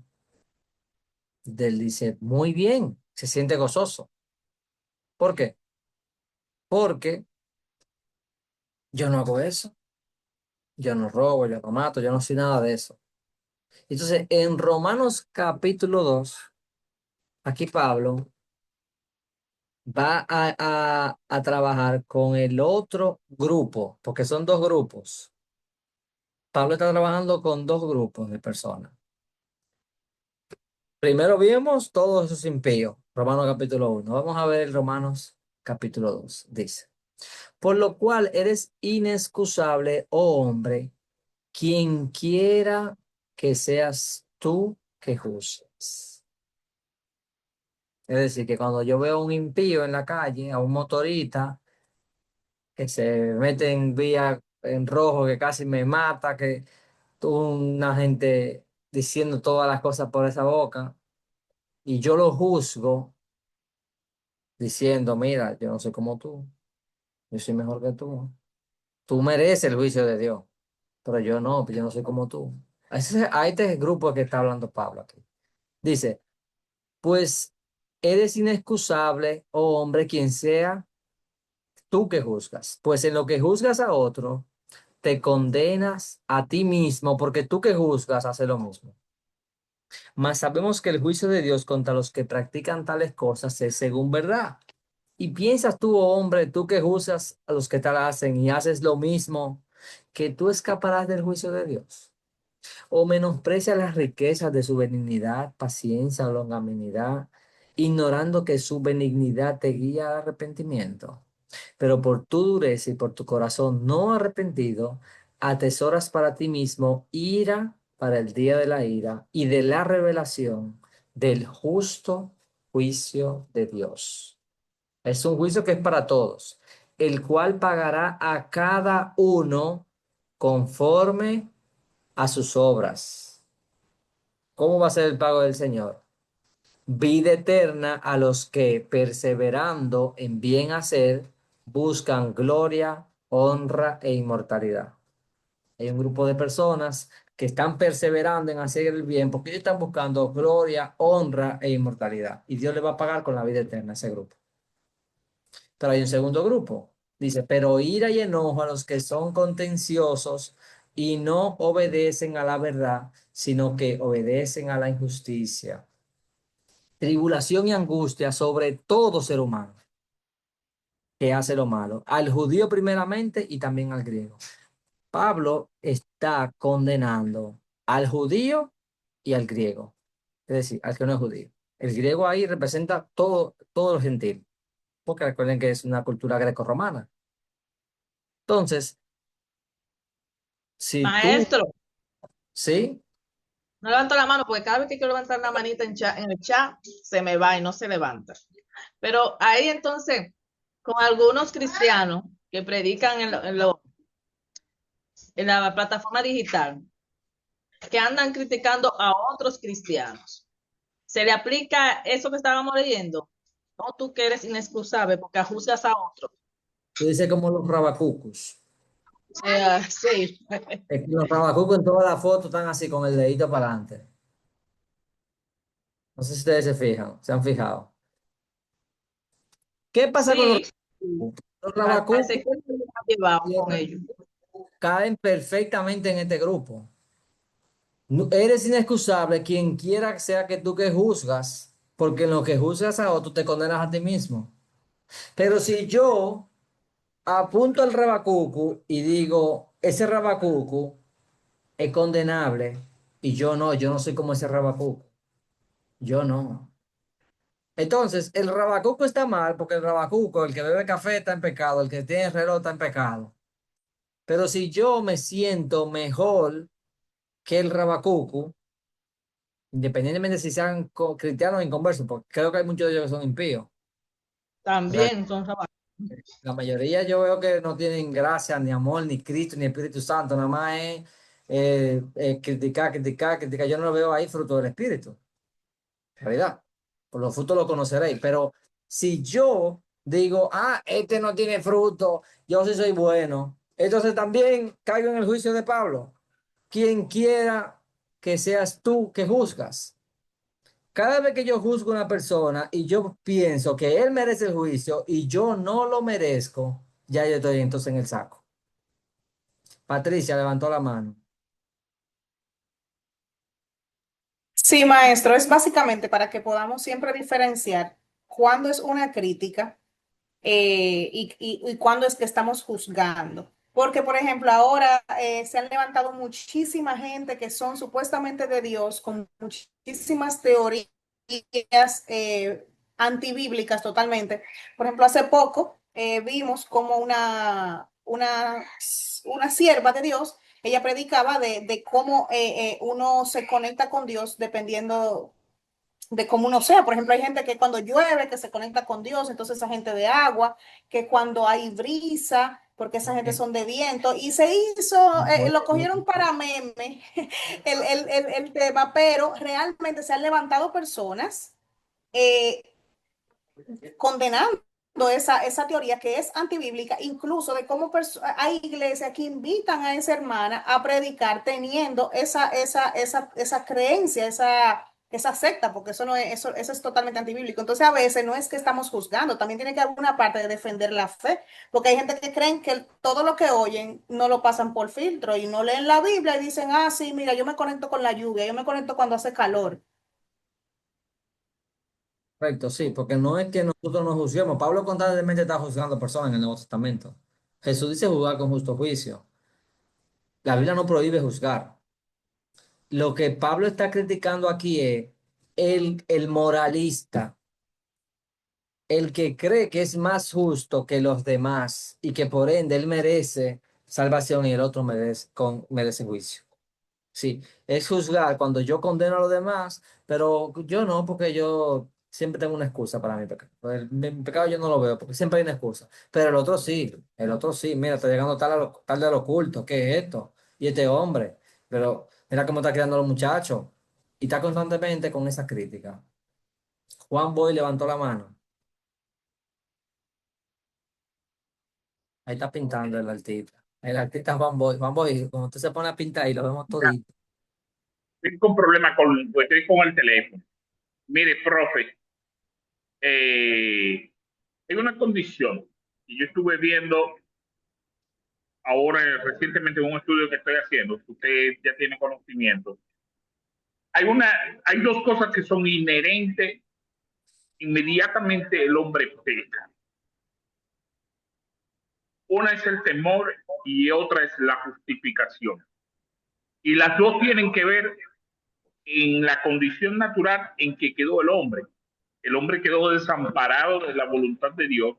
él dice, muy bien, se siente gozoso. ¿Por qué? Porque yo no hago eso, yo no robo, yo no mato, yo no soy nada de eso. Entonces, en Romanos capítulo 2, aquí Pablo va a trabajar con el otro grupo, porque son dos grupos. Pablo está trabajando con dos grupos de personas. Primero vimos todos esos impíos, Romanos capítulo 1. Vamos a ver Romanos capítulo 2. Dice, por lo cual eres inexcusable, oh hombre, quien quiera que seas tú que juzgues. Es decir, que cuando yo veo a un impío en la calle, a un motorista que se mete en vía en rojo, que casi me mata, que tuvo una gente diciendo todas las cosas por esa boca, y yo lo juzgo diciendo, mira, yo no soy como tú, yo soy mejor que tú. Tú mereces el juicio de Dios, pero yo no, pues yo no soy como tú. A este grupo que está hablando Pablo aquí. Dice, pues eres inexcusable, oh hombre, quien sea tú que juzgas. Pues en lo que juzgas a otro, te condenas a ti mismo, porque tú que juzgas haces lo mismo. Mas sabemos que el juicio de Dios contra los que practican tales cosas es según verdad. Y piensas tú, oh hombre, tú que juzgas a los que tal hacen y haces lo mismo, que tú escaparás del juicio de Dios. O menosprecias las riquezas de su benignidad, paciencia o longanimidad, ignorando que su benignidad te guía al arrepentimiento. Pero por tu dureza y por tu corazón no arrepentido, atesoras para ti mismo ira para el día de la ira y de la revelación del justo juicio de Dios. Es un juicio que es para todos, el cual pagará a cada uno conforme a sus obras. ¿Cómo va a ser el pago del Señor? Vida eterna a los que, perseverando en bien hacer, buscan gloria, honra e inmortalidad. Hay un grupo de personas que están perseverando en hacer el bien porque ellos están buscando gloria, honra e inmortalidad. Y Dios le va a pagar con la vida eterna a ese grupo. Pero hay un segundo grupo. Dice, pero ira y enojo a los que son contenciosos y no obedecen a la verdad, sino que obedecen a la injusticia. Tribulación y angustia sobre todo ser humano que hace lo malo, al judío primeramente y también al griego. Pablo está condenando al judío y al griego, es decir, al que no es judío. El griego ahí representa todo el gentil, porque recuerden que es una cultura greco-romana. Entonces, si tú, Maestro, sí, no levanto la mano porque cada vez que quiero levantar la manita en el chat, se me va y no se levanta. Pero ahí entonces, con algunos cristianos que predican en la plataforma digital, que andan criticando a otros cristianos, ¿se le aplica eso que estábamos leyendo? No, tú que eres inexcusable porque juzgas a otros. tú dices como los rabacucos. Sí. Es que los rabacucos en todas las fotos están así con el dedito para adelante. No sé si ustedes se fijan, se han fijado. ¿Qué pasa con los Sí, rabacucos? Los rabacucos parece que se ha llevado con ellos. caen perfectamente en este grupo. Eres inexcusable quien quiera que sea que tú que juzgas, porque en lo que juzgas a otro te condenas a ti mismo. Pero si yo apunto al rabacucu y digo, ese rabacucu es condenable, y yo no soy como ese rabacucu, yo no. Entonces, el rabacuco está mal porque el rabacuco, el que bebe café está en pecado, el que tiene reloj está en pecado. Pero si yo me siento mejor que el rabacuco, independientemente si sean cristianos o inconversos, porque creo que hay muchos de ellos que son impíos. También son La mayoría yo veo que no tienen gracia, ni amor, ni Cristo, ni Espíritu Santo, nada más es criticar, criticar, criticar. Yo no lo veo ahí fruto del Espíritu, en realidad. Por los frutos lo conoceréis. Pero si yo digo, este no tiene fruto, yo sí soy bueno, entonces también caigo en el juicio de Pablo. Quien quiera que seas tú que juzgas. Cada vez que yo juzgo a una persona y yo pienso que él merece el juicio y yo no lo merezco, ya yo estoy entonces en el saco. Patricia levantó la mano. Sí, maestro, es básicamente para que podamos siempre diferenciar cuándo es una crítica y cuándo es que estamos juzgando. Porque, por ejemplo, ahora se han levantado muchísima gente que son supuestamente de Dios, con muchísimas teorías antibíblicas totalmente. Por ejemplo, hace poco vimos como una sierva de Dios, ella predicaba de cómo uno se conecta con Dios dependiendo de cómo uno sea. Por ejemplo, hay gente que cuando llueve, que se conecta con Dios, entonces esa gente de agua, que cuando hay brisa, porque esa gente son de viento, y se hizo, lo cogieron para meme el tema, pero realmente se han levantado personas eh, condenando esa teoría que es antibíblica, incluso de cómo hay iglesias que invitan a esa hermana a predicar teniendo esa creencia, esa secta, porque eso no es, eso es totalmente antibíblico. Entonces, a veces no es que estamos juzgando, también tiene que haber una parte de defender la fe, porque hay gente que creen que todo lo que oyen no lo pasan por filtro y no leen la Biblia y dicen, ah, sí, mira, yo me conecto con la lluvia, yo me conecto cuando hace calor. Correcto, sí, porque no es que nosotros nos juzguemos. Pablo constantemente está juzgando personas en el Nuevo Testamento. Jesús dice juzgar con justo juicio. La Biblia no prohíbe juzgar. Lo que Pablo está criticando aquí es el moralista, el que cree que es más justo que los demás y que por ende él merece salvación y el otro merece juicio. Sí, es juzgar cuando yo condeno a los demás, pero yo no, porque yo siempre tengo una excusa para mi pecado. Mi pecado yo no lo veo, porque siempre hay una excusa. Pero el otro sí, mira, está llegando tarde al oculto, ¿qué es esto? Y este hombre, pero mira cómo está criando a los muchachos. Y está constantemente con esa crítica. Juan Boy levantó la mano. Ahí está pintando el artista. El artista Juan Boy. Juan Boy, cuando usted se pone a pintar y lo vemos todito. Tengo un problema pues, estoy con el teléfono. Mire, profe, hay una condición y yo estuve viendo ahora recientemente en un estudio que estoy haciendo, que usted ya tiene conocimiento. Hay dos cosas que son inherentes, inmediatamente el hombre peca. Una es el temor y otra es la justificación. Y las dos tienen que ver en la condición natural en que quedó el hombre. El hombre quedó desamparado de la voluntad de Dios,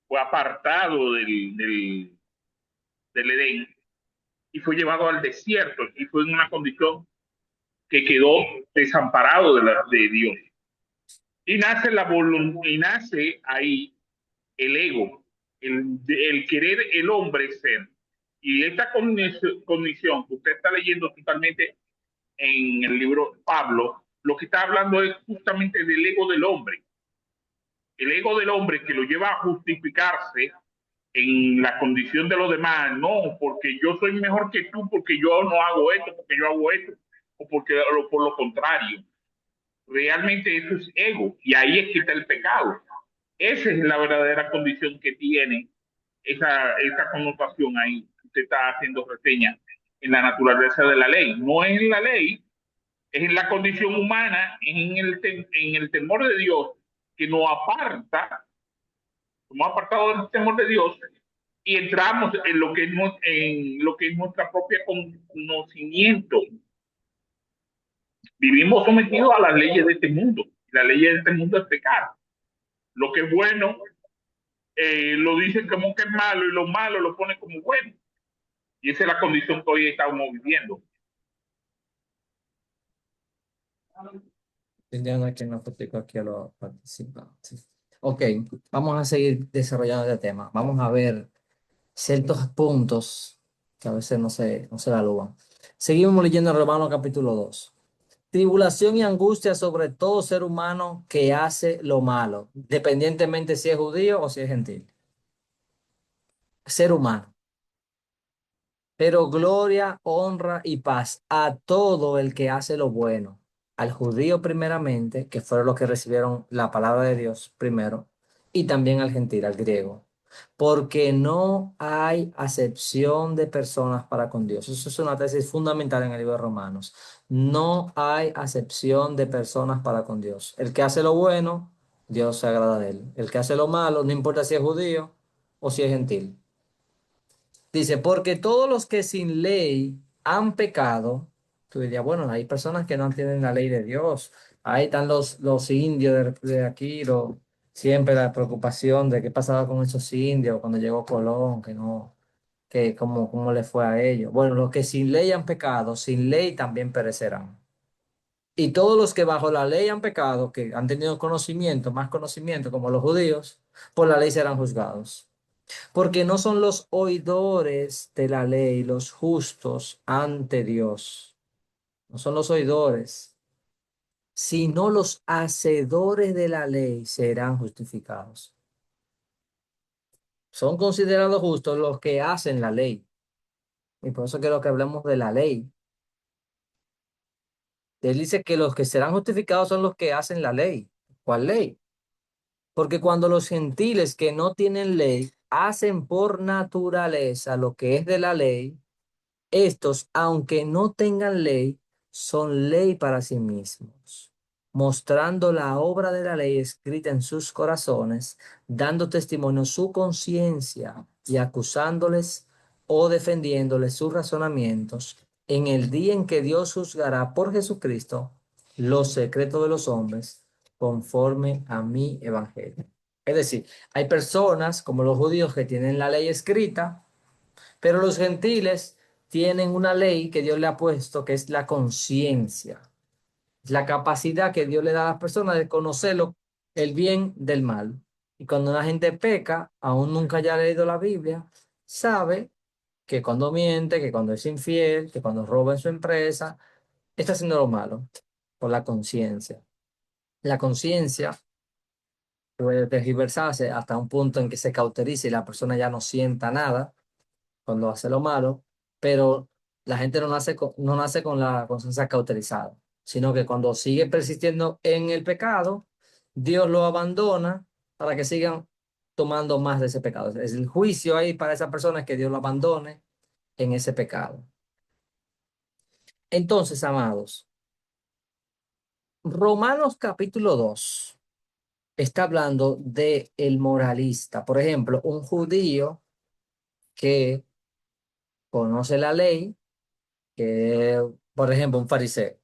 fue apartado del Edén y fue llevado al desierto y fue en una condición que quedó desamparado de Dios. Y y nace ahí el ego, el querer el hombre ser. Y esta condición que usted está leyendo totalmente en el libro Pablo, lo que está hablando es justamente del ego del hombre. El ego del hombre que lo lleva a justificarse en la condición de los demás, no, porque yo soy mejor que tú, porque yo no hago esto, porque yo hago esto, o por lo contrario. Realmente eso es ego, y ahí es que está el pecado. Esa es la verdadera condición que tiene esa connotación ahí. Usted está haciendo reseña en la naturaleza de la ley. No es en la ley, es en la condición humana, en el temor de Dios, que nos aparta, hemos apartado del temor de Dios y entramos en lo que es nuestra propia conocimiento. Vivimos sometidos a las leyes de este mundo. La ley de este mundo es pecar. Lo que es bueno lo dicen como que es malo y lo malo lo pone como bueno. Y esa es la condición que hoy estamos viviendo. Entiendo que no explico aquí a los participantes. Ok, vamos a seguir desarrollando este tema. Vamos a ver ciertos puntos que a veces no se evalúan. Seguimos leyendo Romanos capítulo 2. Tribulación y angustia sobre todo ser humano que hace lo malo, independientemente si es judío o si es gentil. Ser humano. Pero gloria, honra y paz a todo el que hace lo bueno. Al judío primeramente, que fueron los que recibieron la palabra de Dios primero, y también al gentil, al griego. Porque no hay acepción de personas para con Dios. Eso es una tesis fundamental en el libro de Romanos. No hay acepción de personas para con Dios. El que hace lo bueno, Dios se agrada de él. El que hace lo malo, no importa si es judío o si es gentil. Dice, porque todos los que sin ley han pecado, tú dirías, bueno, hay personas que no tienen la ley de Dios. Ahí están los indios de aquí, siempre la preocupación de qué pasaba con esos indios cuando llegó Colón, que no, que cómo le fue a ellos. Bueno, los que sin ley han pecado, sin ley también perecerán. Y todos los que bajo la ley han pecado, que han tenido conocimiento, más conocimiento, como los judíos, por la ley serán juzgados. Porque no son los oidores de la ley los justos ante Dios. No son los oidores, sino los hacedores de la ley serán justificados. Son considerados justos los que hacen la ley. Y por eso quiero que hablemos de la ley. Él dice que los que serán justificados son los que hacen la ley. ¿Cuál ley? Porque cuando los gentiles que no tienen ley hacen por naturaleza lo que es de la ley, estos, aunque no tengan ley, son ley para sí mismos, mostrando la obra de la ley escrita en sus corazones, dando testimonio su conciencia y acusándoles o defendiéndoles sus razonamientos en el día en que Dios juzgará por Jesucristo los secretos de los hombres conforme a mi evangelio. Es decir, hay personas como los judíos que tienen la ley escrita, pero los gentiles tienen una ley que Dios le ha puesto, que es la conciencia. Es la capacidad que Dios le da a las personas de conocerlo, el bien del mal. Y cuando una gente peca, aún nunca haya leído la Biblia, sabe que cuando miente, que cuando es infiel, que cuando roba en su empresa, está haciendo lo malo por la conciencia. La conciencia puede tergiversarse hasta un punto en que se cauterice y la persona ya no sienta nada cuando hace lo malo, pero la gente no nace con la conciencia cauterizada, sino que cuando sigue persistiendo en el pecado, Dios lo abandona para que sigan tomando más de ese pecado. Es el juicio ahí para esa persona, que Dios lo abandone en ese pecado. Entonces, amados, Romanos capítulo 2 está hablando de el moralista. Por ejemplo, un judío que conoce la ley, que, por ejemplo, un fariseo,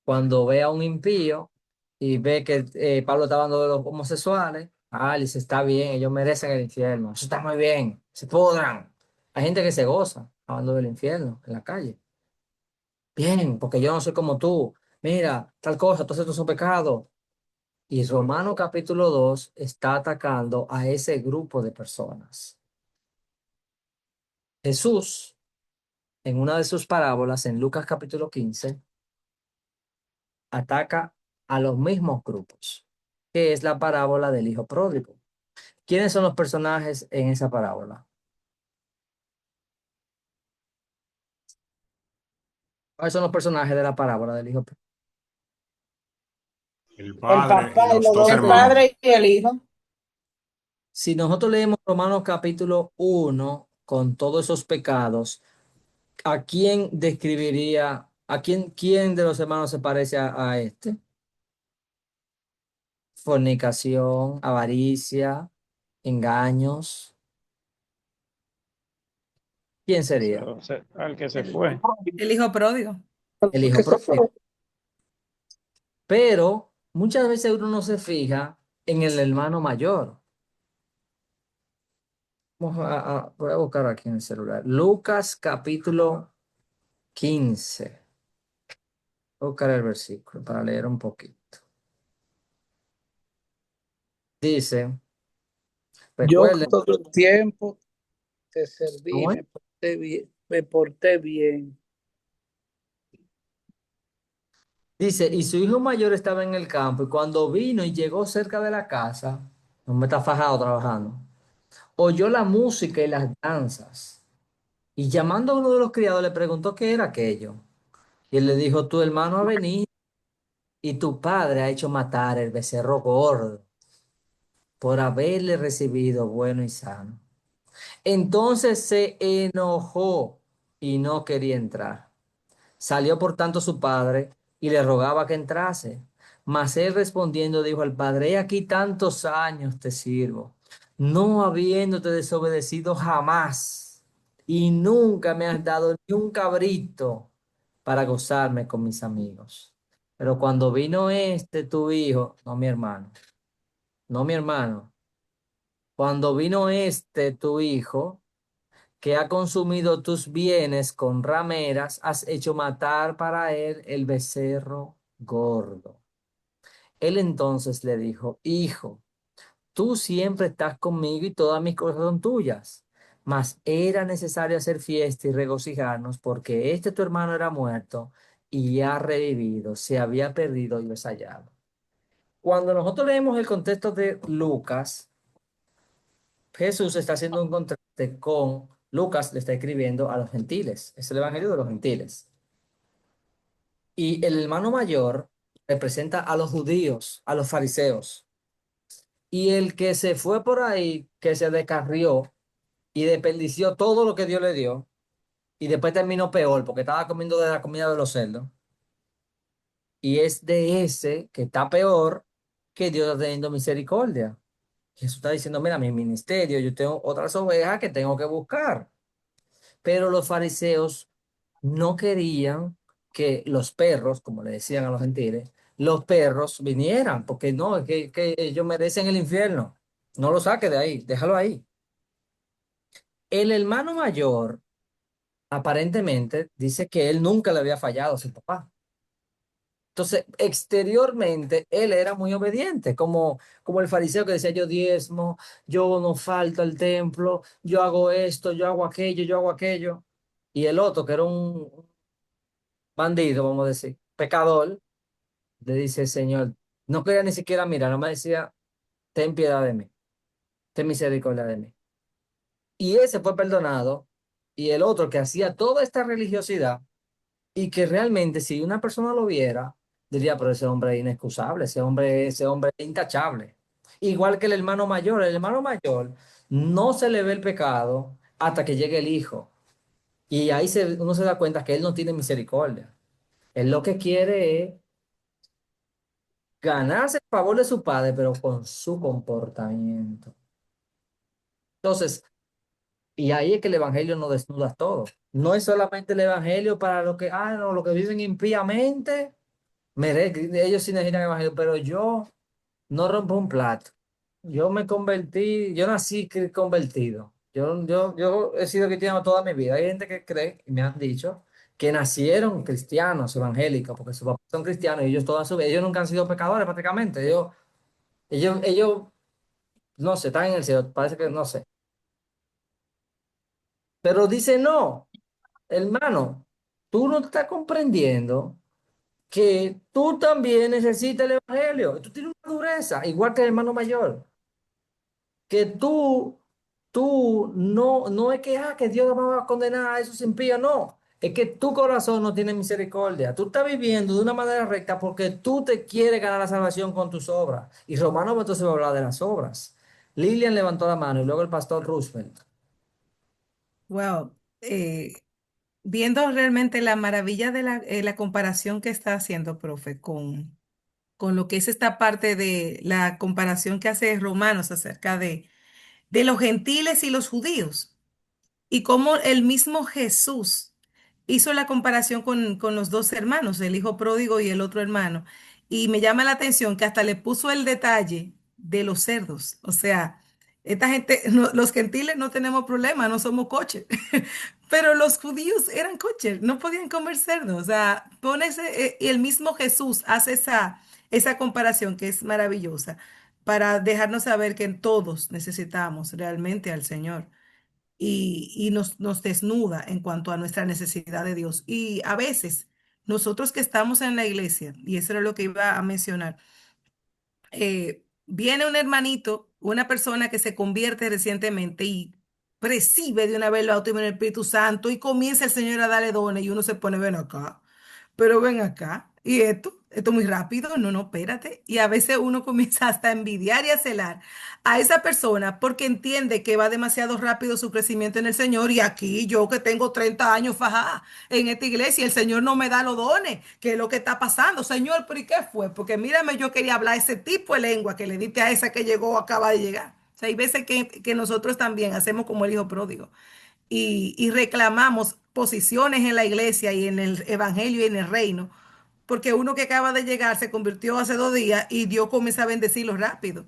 cuando ve a un impío y ve que Pablo está hablando de los homosexuales, dice, está bien, ellos merecen el infierno, eso está muy bien, se podrán. Hay gente que se goza hablando del infierno en la calle. Bien, porque yo no soy como tú. Mira, tal cosa, tú haces tu pecado. Y Romano capítulo 2 está atacando a ese grupo de personas. Jesús, en una de sus parábolas, en Lucas capítulo 15, ataca a los mismos grupos, que es la parábola del hijo pródigo. ¿Quiénes son los personajes en esa parábola? ¿Cuáles son los personajes de la parábola del hijo pródigo? El El padre y papá y los los dos dos El hermanos. padre y el hijo. Si nosotros leemos Romanos capítulo 1 con todos esos pecados, ¿a quién describiría, quién de los hermanos se parece a este? Fornicación, avaricia, engaños. ¿Quién sería? Al que se fue. El hijo pródigo. El hijo pródigo. Pero muchas veces uno no se fija en el hermano mayor. Voy a buscar aquí en el celular. Lucas capítulo 15. Voy a buscar el versículo para leer un poquito. Dice, Yo recuerden, todo el tiempo te serví, ¿cómo es? me porté bien. Dice, y su hijo mayor estaba en el campo y cuando vino y llegó cerca de la casa, no me está fajado trabajando, oyó la música y las danzas. Y llamando a uno de los criados le preguntó qué era aquello. Y él le dijo, tu hermano ha venido y tu padre ha hecho matar el becerro gordo por haberle recibido bueno y sano. Entonces se enojó y no quería entrar. Salió por tanto su padre y le rogaba que entrase. Mas él respondiendo dijo al padre, he aquí tantos años te sirvo, no habiéndote desobedecido jamás. y nunca me has dado ni un cabrito para gozarme con mis amigos. Pero cuando vino este tu hijo, no mi hermano, no mi hermano, cuando vino este tu hijo, que ha consumido tus bienes con rameras, has hecho matar para él el becerro gordo. Él entonces le dijo, hijo, tú siempre estás conmigo y todas mis cosas son tuyas. Mas era necesario hacer fiesta y regocijarnos porque este tu hermano era muerto y ha revivido, se había perdido y es hallado. Cuando nosotros leemos el contexto de Lucas, Jesús está haciendo un contraste con Lucas, le está escribiendo a los gentiles. Es el evangelio de los gentiles. Y el hermano mayor representa a los judíos, a los fariseos. Y el que se fue por ahí, que se descarrió y desperdició todo lo que Dios le dio, y después terminó peor porque estaba comiendo de la comida de los cerdos. Y es de ese que está peor que Dios está teniendo misericordia. Jesús está diciendo, mira, mi ministerio, yo tengo otras ovejas que tengo que buscar. Pero los fariseos no querían que los perros, como le decían a los gentiles, los perros vinieran, porque no, es que ellos merecen el infierno. No lo saque de ahí, déjalo ahí. El hermano mayor, aparentemente, dice que él nunca le había fallado a su papá. Entonces, exteriormente, él era muy obediente, como el fariseo que decía, yo diezmo, yo no falto al templo, yo hago esto, yo hago aquello, yo hago aquello. Y el otro, que era un bandido, vamos a decir, pecador, le dice, Señor, no quería ni siquiera mirar, no me decía, ten piedad de mí, ten misericordia de mí. Y ese fue perdonado, y el otro que hacía toda esta religiosidad, y que realmente si una persona lo viera, diría, pero ese hombre es inexcusable, ese hombre es intachable. Igual que el hermano mayor no se le ve el pecado hasta que llegue el hijo. Y ahí uno se da cuenta que él no tiene misericordia. Él lo que quiere es ganarse el favor de su padre, pero con su comportamiento. Entonces, y ahí es que el evangelio no desnuda todo. No es solamente el evangelio para los que, no, los que viven impíamente, ellos sí necesitan el evangelio, pero yo no rompo un plato. Yo me convertí, yo nací convertido. Yo he sido cristiano toda mi vida. Hay gente que cree, y me han dicho, que nacieron cristianos, evangélicos, porque sus papás son cristianos y ellos toda su vida, ellos nunca han sido pecadores prácticamente. Ellos, no sé, están en el cielo, parece que no sé. Pero dice, no, hermano, tú no estás comprendiendo que tú también necesitas el evangelio. Tú tienes una dureza, igual que el hermano mayor. Que tú no es que Dios me va a condenar a esos impíos, no. Es que tu corazón no tiene misericordia. Tú estás viviendo de una manera recta porque tú te quieres ganar la salvación con tus obras. Y Romano entonces va a hablar de las obras. Lilian levantó la mano y luego el pastor Roosevelt. Wow. Viendo realmente la maravilla de la comparación que está haciendo, profe, con lo que es esta parte de la comparación que hace Romanos acerca de los gentiles y los judíos, y cómo el mismo Jesús hizo la comparación con los dos hermanos, el hijo pródigo y el otro hermano. Y me llama la atención que hasta le puso el detalle de los cerdos. O sea, esta gente, los gentiles no tenemos problema, no somos coches. Pero los judíos eran coches, no podían comer cerdo. O sea, y el mismo Jesús hace esa comparación que es maravillosa para dejarnos saber que todos necesitamos realmente al Señor y nos desnuda en cuanto a nuestra necesidad de Dios. Y a veces nosotros que estamos en la iglesia, y eso era lo que iba a mencionar, viene un hermanito, una persona que se convierte recientemente y recibe de una vez el bautismo en el Espíritu Santo y comienza el Señor a darle dones y uno se pone, ven acá, pero ven acá. ¿Y esto muy rápido? No, no, espérate. Y a veces uno comienza hasta a envidiar y a celar a esa persona porque entiende que va demasiado rápido su crecimiento en el Señor. Y aquí yo que tengo 30 años fajada en esta iglesia, el Señor no me da los dones. ¿Qué es lo que está pasando? Señor, ¿pero y qué fue? Porque mírame, yo quería hablar ese tipo de lengua que le diste a esa que llegó, acaba de llegar. O sea, hay veces que nosotros también hacemos como el hijo pródigo y reclamamos posiciones en la iglesia y en el evangelio y en el reino, porque uno que acaba de llegar se convirtió hace 2 días y Dios comienza a bendecirlo rápido.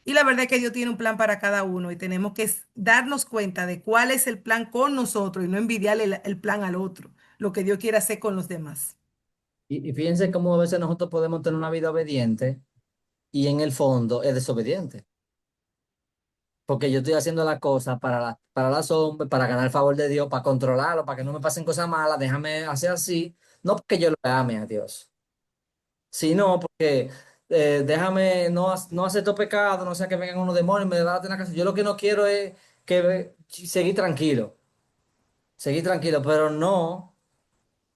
Y la verdad es que Dios tiene un plan para cada uno y tenemos que darnos cuenta de cuál es el plan con nosotros y no envidiarle el plan al otro, lo que Dios quiere hacer con los demás. Y fíjense cómo a veces nosotros podemos tener una vida obediente y en el fondo es desobediente. Porque yo estoy haciendo la cosa para la sombra, para ganar el favor de Dios, para controlarlo, para que no me pasen cosas malas, déjame hacer así. No porque yo lo ame a Dios, sino porque déjame no hacer todo pecado, no sea que vengan unos demonios y me debaten en la casa. Yo lo que no quiero es seguir tranquilo, pero no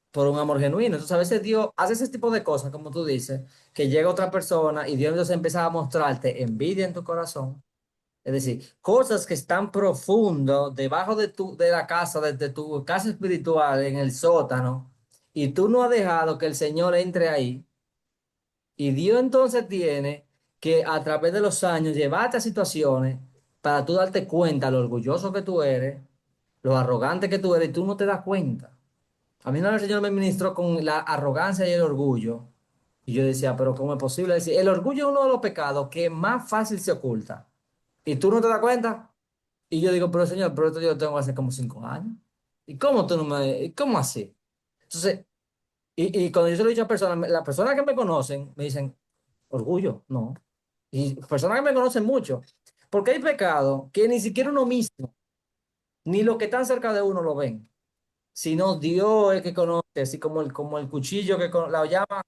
por un amor genuino. Entonces a veces Dios hace ese tipo de cosas, como tú dices, que llega otra persona y Dios entonces empieza a mostrarte envidia en tu corazón. Es decir, cosas que están profundo debajo de la casa, de tu casa espiritual, en el sótano, y tú no has dejado que el Señor entre ahí. Y Dios entonces tiene que a través de los años llevarte a situaciones para tú darte cuenta lo orgulloso que tú eres, lo arrogante que tú eres, y tú no te das cuenta. A mí una vez el Señor me ministró con la arrogancia y el orgullo. Y yo decía, pero ¿cómo es posible? Es decir, el orgullo es uno de los pecados que más fácil se oculta. ¿Y tú no te das cuenta? Y yo digo, pero Señor, pero esto yo lo tengo hace como 5 años. ¿Y cómo tú no me, y cómo así? Entonces, y cuando yo se lo he dicho a personas, las personas que me conocen me dicen, orgullo, no. Y personas que me conocen mucho. Porque hay pecados que ni siquiera uno mismo, ni los que están cerca de uno lo ven. Sino Dios es que conoce, así como el cuchillo que la llama,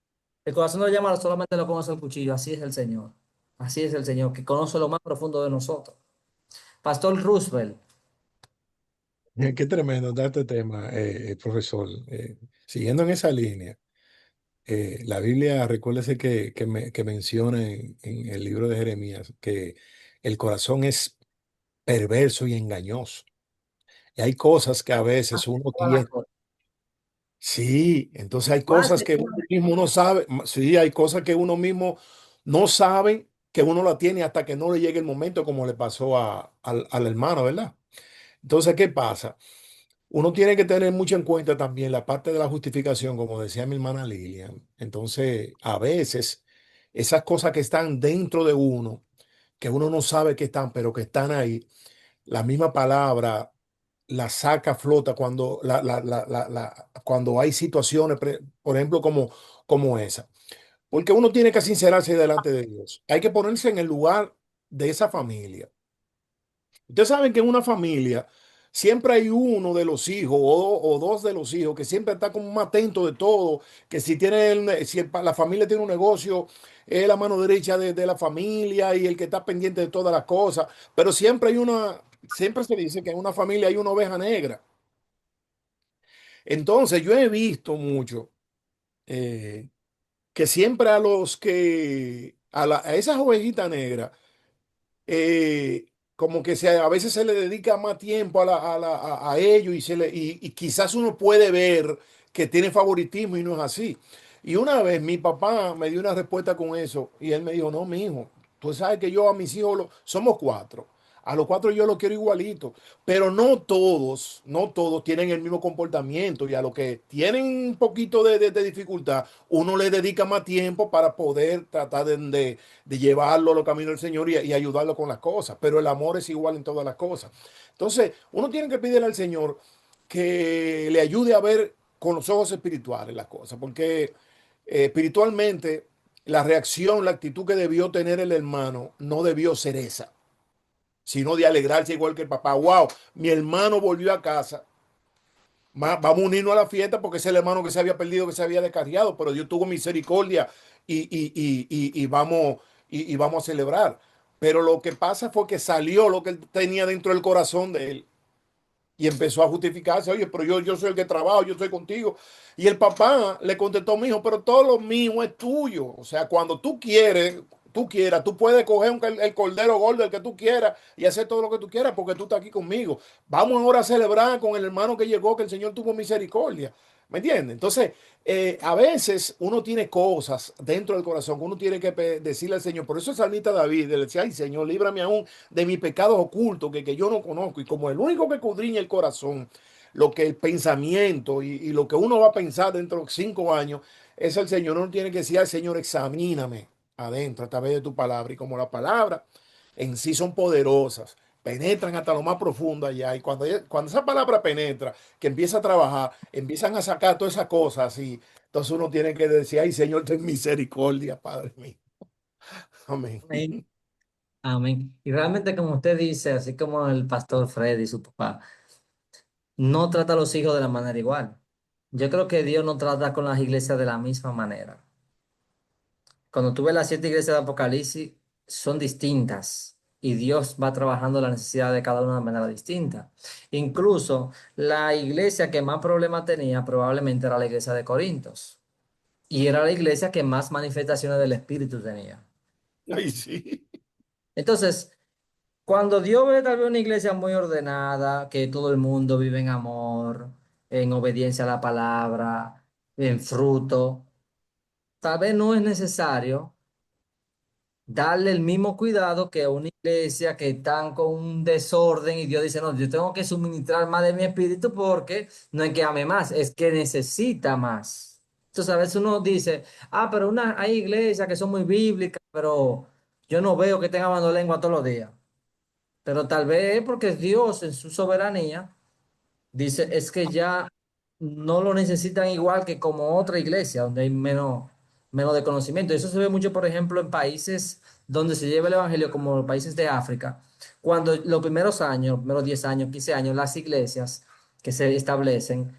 el corazón no lo llama, solamente lo conoce el cuchillo. Así es el Señor. Así es el Señor, que conoce lo más profundo de nosotros. Pastor Roosevelt. Qué tremendo está este tema, profesor. Siguiendo en esa línea, la Biblia, recuérdese que menciona en el libro de Jeremías que el corazón es perverso y engañoso. Y hay cosas que a veces uno Todas las tiene. cosas. Sí, entonces hay Más cosas que que uno mismo no sabe. Sí, hay cosas que uno mismo no sabe que uno la tiene hasta que no le llegue el momento, como le pasó al hermano, ¿verdad? Entonces, ¿qué pasa? Uno tiene que tener mucho en cuenta también la parte de la justificación, como decía mi hermana Lilian. Entonces, a veces, esas cosas que están dentro de uno, que uno no sabe que están, pero que están ahí, la misma palabra la saca a flota cuando, cuando hay situaciones, por ejemplo, como esa. Porque uno tiene que sincerarse delante de Dios. Hay que ponerse en el lugar de esa familia. Ustedes saben que en una familia siempre hay uno de los hijos o dos de los hijos que siempre está como más atento de todo, que si tiene la familia tiene un negocio, es la mano derecha de la familia y el que está pendiente de todas las cosas, pero siempre se dice que en una familia hay una oveja negra. Entonces yo he visto mucho eh, que siempre a esas ovejitas negras, como que a veces se le dedica más tiempo a ellos y quizás uno puede ver que tiene favoritismo y no es así. Y una vez mi papá me dio una respuesta con eso y él me dijo, no, mi hijo, tú sabes que yo a mis hijos somos cuatro. A los cuatro yo los quiero igualito, pero no todos tienen el mismo comportamiento y a los que tienen un poquito de dificultad, uno le dedica más tiempo para poder tratar de llevarlo a los caminos del Señor y ayudarlo con las cosas, pero el amor es igual en todas las cosas. Entonces, uno tiene que pedirle al Señor que le ayude a ver con los ojos espirituales las cosas, porque espiritualmente la reacción, la actitud que debió tener el hermano no debió ser esa, sino de alegrarse igual que el papá. Wow, mi hermano volvió a casa. Vamos a unirnos a la fiesta porque es el hermano que se había perdido, que se había descarriado, pero Dios tuvo misericordia y vamos a celebrar. Pero lo que pasa fue que salió lo que él tenía dentro del corazón de él y empezó a justificarse. Oye, pero yo soy el que trabajo, yo estoy contigo. Y el papá le contestó, mi hijo, pero todo lo mío es tuyo. O sea, cuando tú quieras, tú puedes coger el cordero gordo, el que tú quieras, y hacer todo lo que tú quieras, porque tú estás aquí conmigo. Vamos ahora a celebrar con el hermano que llegó, que el Señor tuvo misericordia. ¿Me entiendes? Entonces, a veces uno tiene cosas dentro del corazón que uno tiene que decirle al Señor. Por eso el salmista David le decía, ay Señor, líbrame aún de mis pecados ocultos que yo no conozco. Y como el único que escudriña el corazón, lo que el pensamiento y lo que uno va a pensar dentro de 5 años, es el Señor. Uno tiene que decir al Señor, examíname adentro a través de tu palabra. Y como la palabra en sí son poderosas, penetran hasta lo más profundo allá. Y cuando esa palabra penetra, que empieza a trabajar, empiezan a sacar todas esas cosas y entonces uno tiene que decir, ay Señor, ten misericordia, Padre mío. Amén. Amén. Amén. Y realmente, como usted dice, así como el pastor Freddy y su papá, no trata a los hijos de la manera igual. Yo creo que Dios no trata con las iglesias de la misma manera. Cuando tú ves las 7 iglesias de Apocalipsis, son distintas y Dios va trabajando la necesidad de cada una de manera distinta. Incluso la iglesia que más problemas tenía probablemente era la iglesia de Corintios y era la iglesia que más manifestaciones del Espíritu tenía. Ay, sí. Entonces, cuando Dios ve tal vez una iglesia muy ordenada, que todo el mundo vive en amor, en obediencia a la palabra, en fruto, tal vez no es necesario darle el mismo cuidado que a una iglesia que están con un desorden y Dios dice, no, yo tengo que suministrar más de mi espíritu porque no es que ame más, es que necesita más. Entonces a veces uno dice, pero hay iglesias que son muy bíblicas, pero yo no veo que tengan hablando lengua todos los días. Pero tal vez es porque Dios en su soberanía dice, es que ya no lo necesitan igual que como otra iglesia, donde hay menos de conocimiento. Eso se ve mucho, por ejemplo, en países donde se lleva el evangelio, como los países de África. Cuando los primeros años, los primeros 10 años, 15 años, las iglesias que se establecen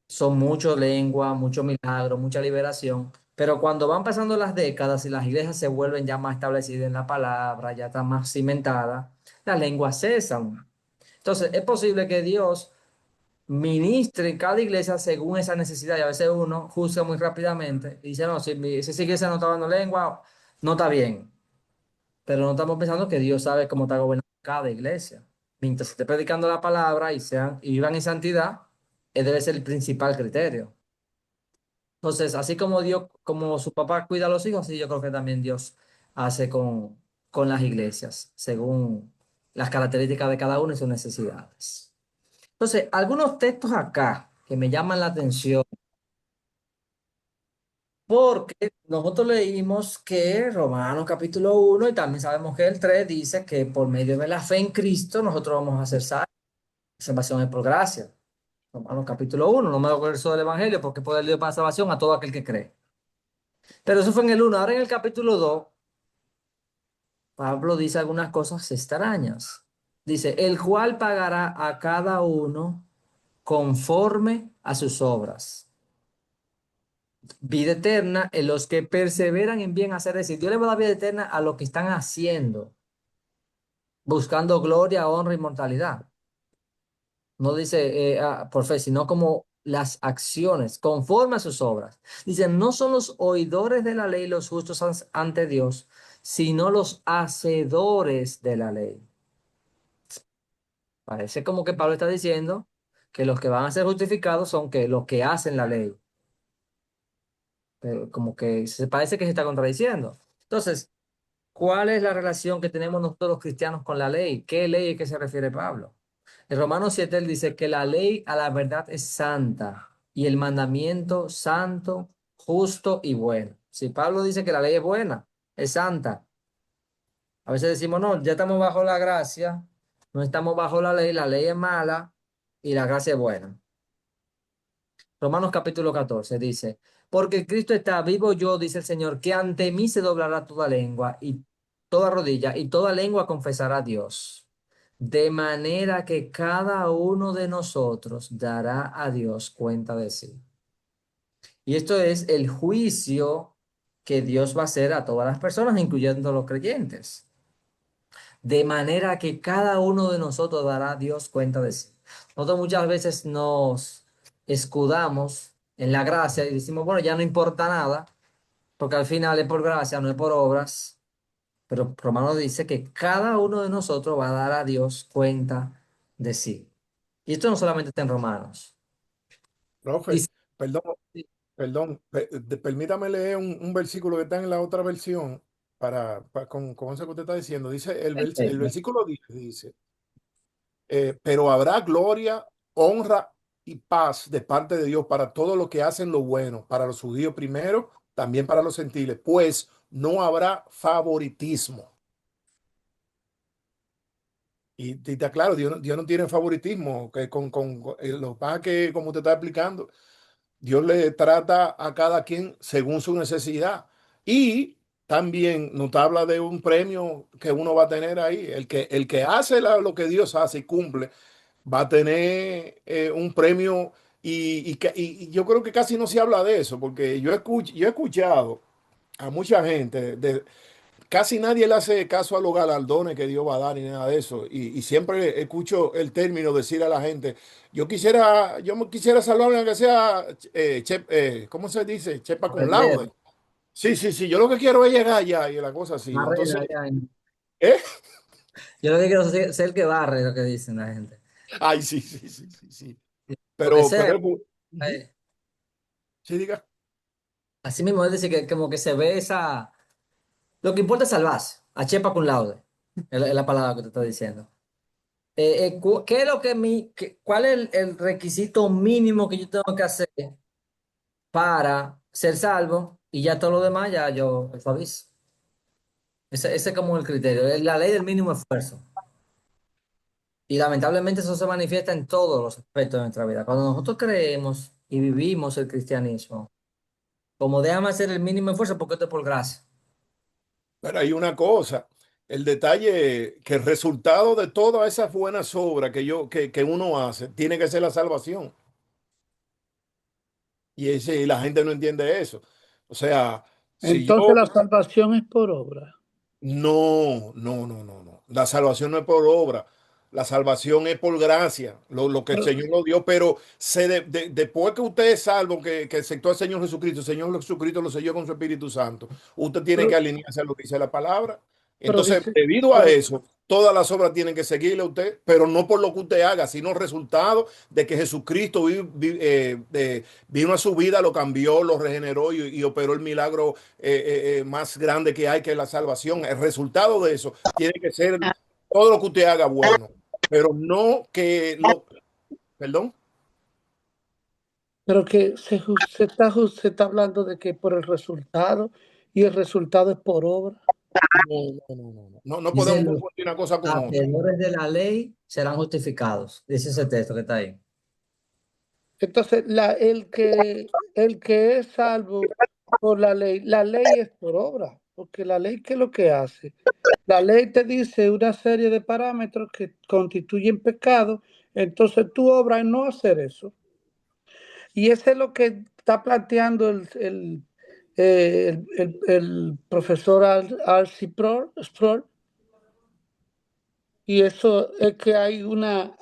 son mucho lengua, mucho milagro, mucha liberación. Pero cuando van pasando las décadas y las iglesias se vuelven ya más establecidas en la palabra, ya están más cimentadas, las lenguas cesan. Entonces, es posible que Dios ministre en cada iglesia según esa necesidad. Y a veces uno juzga muy rápidamente y dice, no, si esa iglesia no está hablando lengua, no está bien. Pero no estamos pensando que Dios sabe cómo está gobernando cada iglesia. Mientras esté predicando la palabra y vivan en santidad, debe ser el principal criterio. Entonces, así como Dios, como su papá cuida a los hijos, así yo creo que también Dios hace con las iglesias, según las características de cada uno y sus necesidades. Entonces, algunos textos acá que me llaman la atención, porque nosotros leímos que Romanos capítulo 1 y también sabemos que el 3 dice que por medio de la fe en Cristo nosotros vamos a ser salvos. Salvación es por gracia. Romanos capítulo 1, no me acuerdo eso del Evangelio porque poder de Dios para salvación a todo aquel que cree. Pero eso fue en el 1. Ahora en el capítulo 2, Pablo dice algunas cosas extrañas. Dice, el cual pagará a cada uno conforme a sus obras. Vida eterna en los que perseveran en bien hacer. Es decir, Dios le va a dar vida eterna a los que están haciendo, buscando gloria, honra y mortalidad. No dice por fe, sino como las acciones, conforme a sus obras. Dice, no son los oidores de la ley los justos ante Dios, sino los hacedores de la ley. Parece como que Pablo está diciendo que los que van a ser justificados son que los que hacen la ley. Pero como que se parece que se está contradiciendo. Entonces, ¿cuál es la relación que tenemos nosotros los cristianos con la ley? ¿Qué ley es que se refiere Pablo? En Romanos 7 él dice que la ley a la verdad es santa y el mandamiento santo, justo y bueno. Si Pablo dice que la ley es buena, es santa. A veces decimos, no, ya estamos bajo la gracia, no estamos bajo la ley es mala y la gracia es buena. Romanos capítulo 14 dice, porque Cristo está vivo yo, dice el Señor, que ante mí se doblará toda lengua y toda rodilla y toda lengua confesará a Dios. De manera que cada uno de nosotros dará a Dios cuenta de sí. Y esto es el juicio que Dios va a hacer a todas las personas, incluyendo los creyentes. De manera que cada uno de nosotros dará a Dios cuenta de sí. Nosotros muchas veces nos escudamos en la gracia y decimos, bueno, ya no importa nada, porque al final es por gracia, no es por obras. Pero Romano dice que cada uno de nosotros va a dar a Dios cuenta de sí. Y esto no solamente está en Romanos. Profe, Dice, perdón, perdón, permítame leer un versículo que está en la otra versión con eso que usted está diciendo. Dice el versículo 10, dice, pero habrá gloria, honra y paz de parte de Dios para todos los que hacen lo bueno, para los judíos primero, también para los gentiles, pues no habrá favoritismo. Y está claro, Dios no tiene favoritismo, que lo que pasa es que, como usted está explicando, Dios le trata a cada quien según su necesidad. Y también nos habla de un premio que uno va a tener ahí. El que hace lo que Dios hace y cumple, va a tener un premio. Y yo creo que casi no se habla de eso, porque yo he escuchado a mucha gente casi nadie le hace caso a los galardones que Dios va a dar ni nada de eso. Y siempre escucho el término decir a la gente, yo me quisiera salvarme aunque sea, ¿cómo se dice? Chepa con laude. Sí, sí, sí, yo lo que quiero es llegar allá y la cosa así. Entonces, ¿eh? Yo lo que quiero ser el que barre, lo que dicen la gente. Ay, sí, sí, sí, sí, sí. Porque sí, diga. Así mismo es decir, que como que se ve esa... Lo que importa es salvarse, a chepa cum laude, es la palabra que te estoy diciendo. ¿Qué es lo cuál es el requisito mínimo que yo tengo que hacer para ser salvo? Y ya todo lo demás ya yo aviso. Ese es como el criterio, es la ley del mínimo esfuerzo. Y lamentablemente eso se manifiesta en todos los aspectos de nuestra vida. Cuando nosotros creemos y vivimos el cristianismo, como déjame hacer el mínimo esfuerzo porque esto es por gracia. Pero hay una cosa, el detalle que el resultado de todas esas buenas obras que uno hace tiene que ser la salvación. Y la gente no entiende eso. O sea, si Entonces la salvación es por obra. no, no, no, no, no. La salvación no es por obra. La salvación es por gracia, lo que el Señor nos dio, pero después que usted es salvo, que aceptó al Señor Jesucristo, el Señor Jesucristo lo selló con su Espíritu Santo, usted tiene que alinearse a lo que dice la palabra. Entonces, debido a eso, todas las obras tienen que seguirle a usted, pero no por lo que usted haga, sino el resultado de que Jesucristo vino a su vida, lo cambió, lo regeneró y operó el milagro más grande que hay, que es la salvación. El resultado de eso tiene que ser todo lo que usted haga bueno, pero no que lo... Perdón. Pero que se está hablando de que por el resultado, y el resultado es por obra. No podemos confundir una cosa con otra. Los hacedores de la ley serán justificados, dice ese texto que está ahí. Entonces, el que es salvo por la ley es por obra, porque la ley, ¿qué es lo que hace? La ley te dice una serie de parámetros que constituyen pecado, entonces tu obra es no hacer eso. Y eso es lo que está planteando el profesor R.C. Sproul. Y eso es que hay una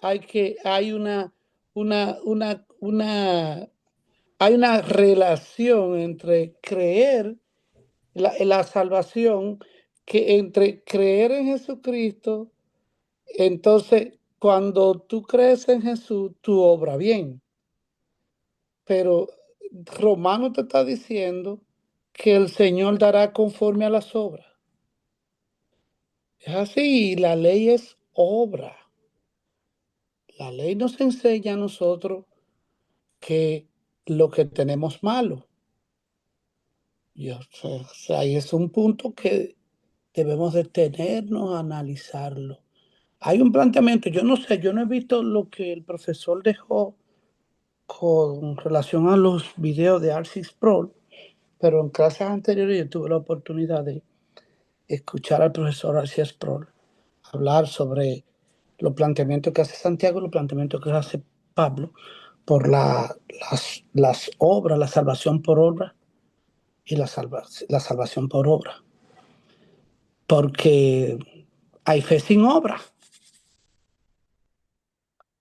relación entre creer la salvación, que entre creer en Jesucristo. Entonces, cuando tú crees en Jesús, tú obras bien. Pero Romano te está diciendo que el Señor dará conforme a las obras. Es así, la ley es obra. La ley nos enseña a nosotros que lo que tenemos malo. O sea, ahí es un punto que debemos detenernos a analizarlo. Hay un planteamiento, yo no sé, yo no he visto lo que el profesor dejó con relación a los videos de R.C. Sproul, pero en clases anteriores yo tuve la oportunidad de escuchar al profesor R.C. Sproul hablar sobre los planteamientos que hace Santiago y los planteamientos que hace Pablo por las obras, la salvación por obra y la salvación por obra. Porque hay fe sin obra.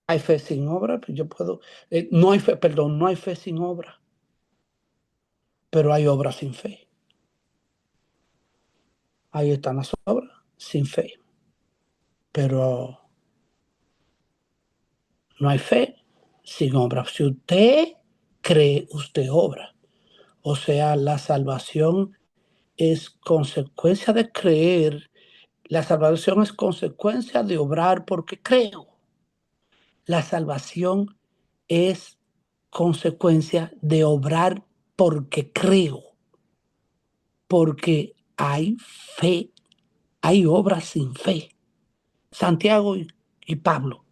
Hay fe sin obra, pues yo puedo... no hay fe sin obra. Pero hay obra sin fe. Ahí están las obras, sin fe. Pero no hay fe sin obra. Si usted cree, usted obra. O sea, la salvación es consecuencia de creer. La salvación es consecuencia de obrar porque creo. La salvación es consecuencia de obrar porque creo. Porque hay fe, hay obras sin fe. Santiago y Pablo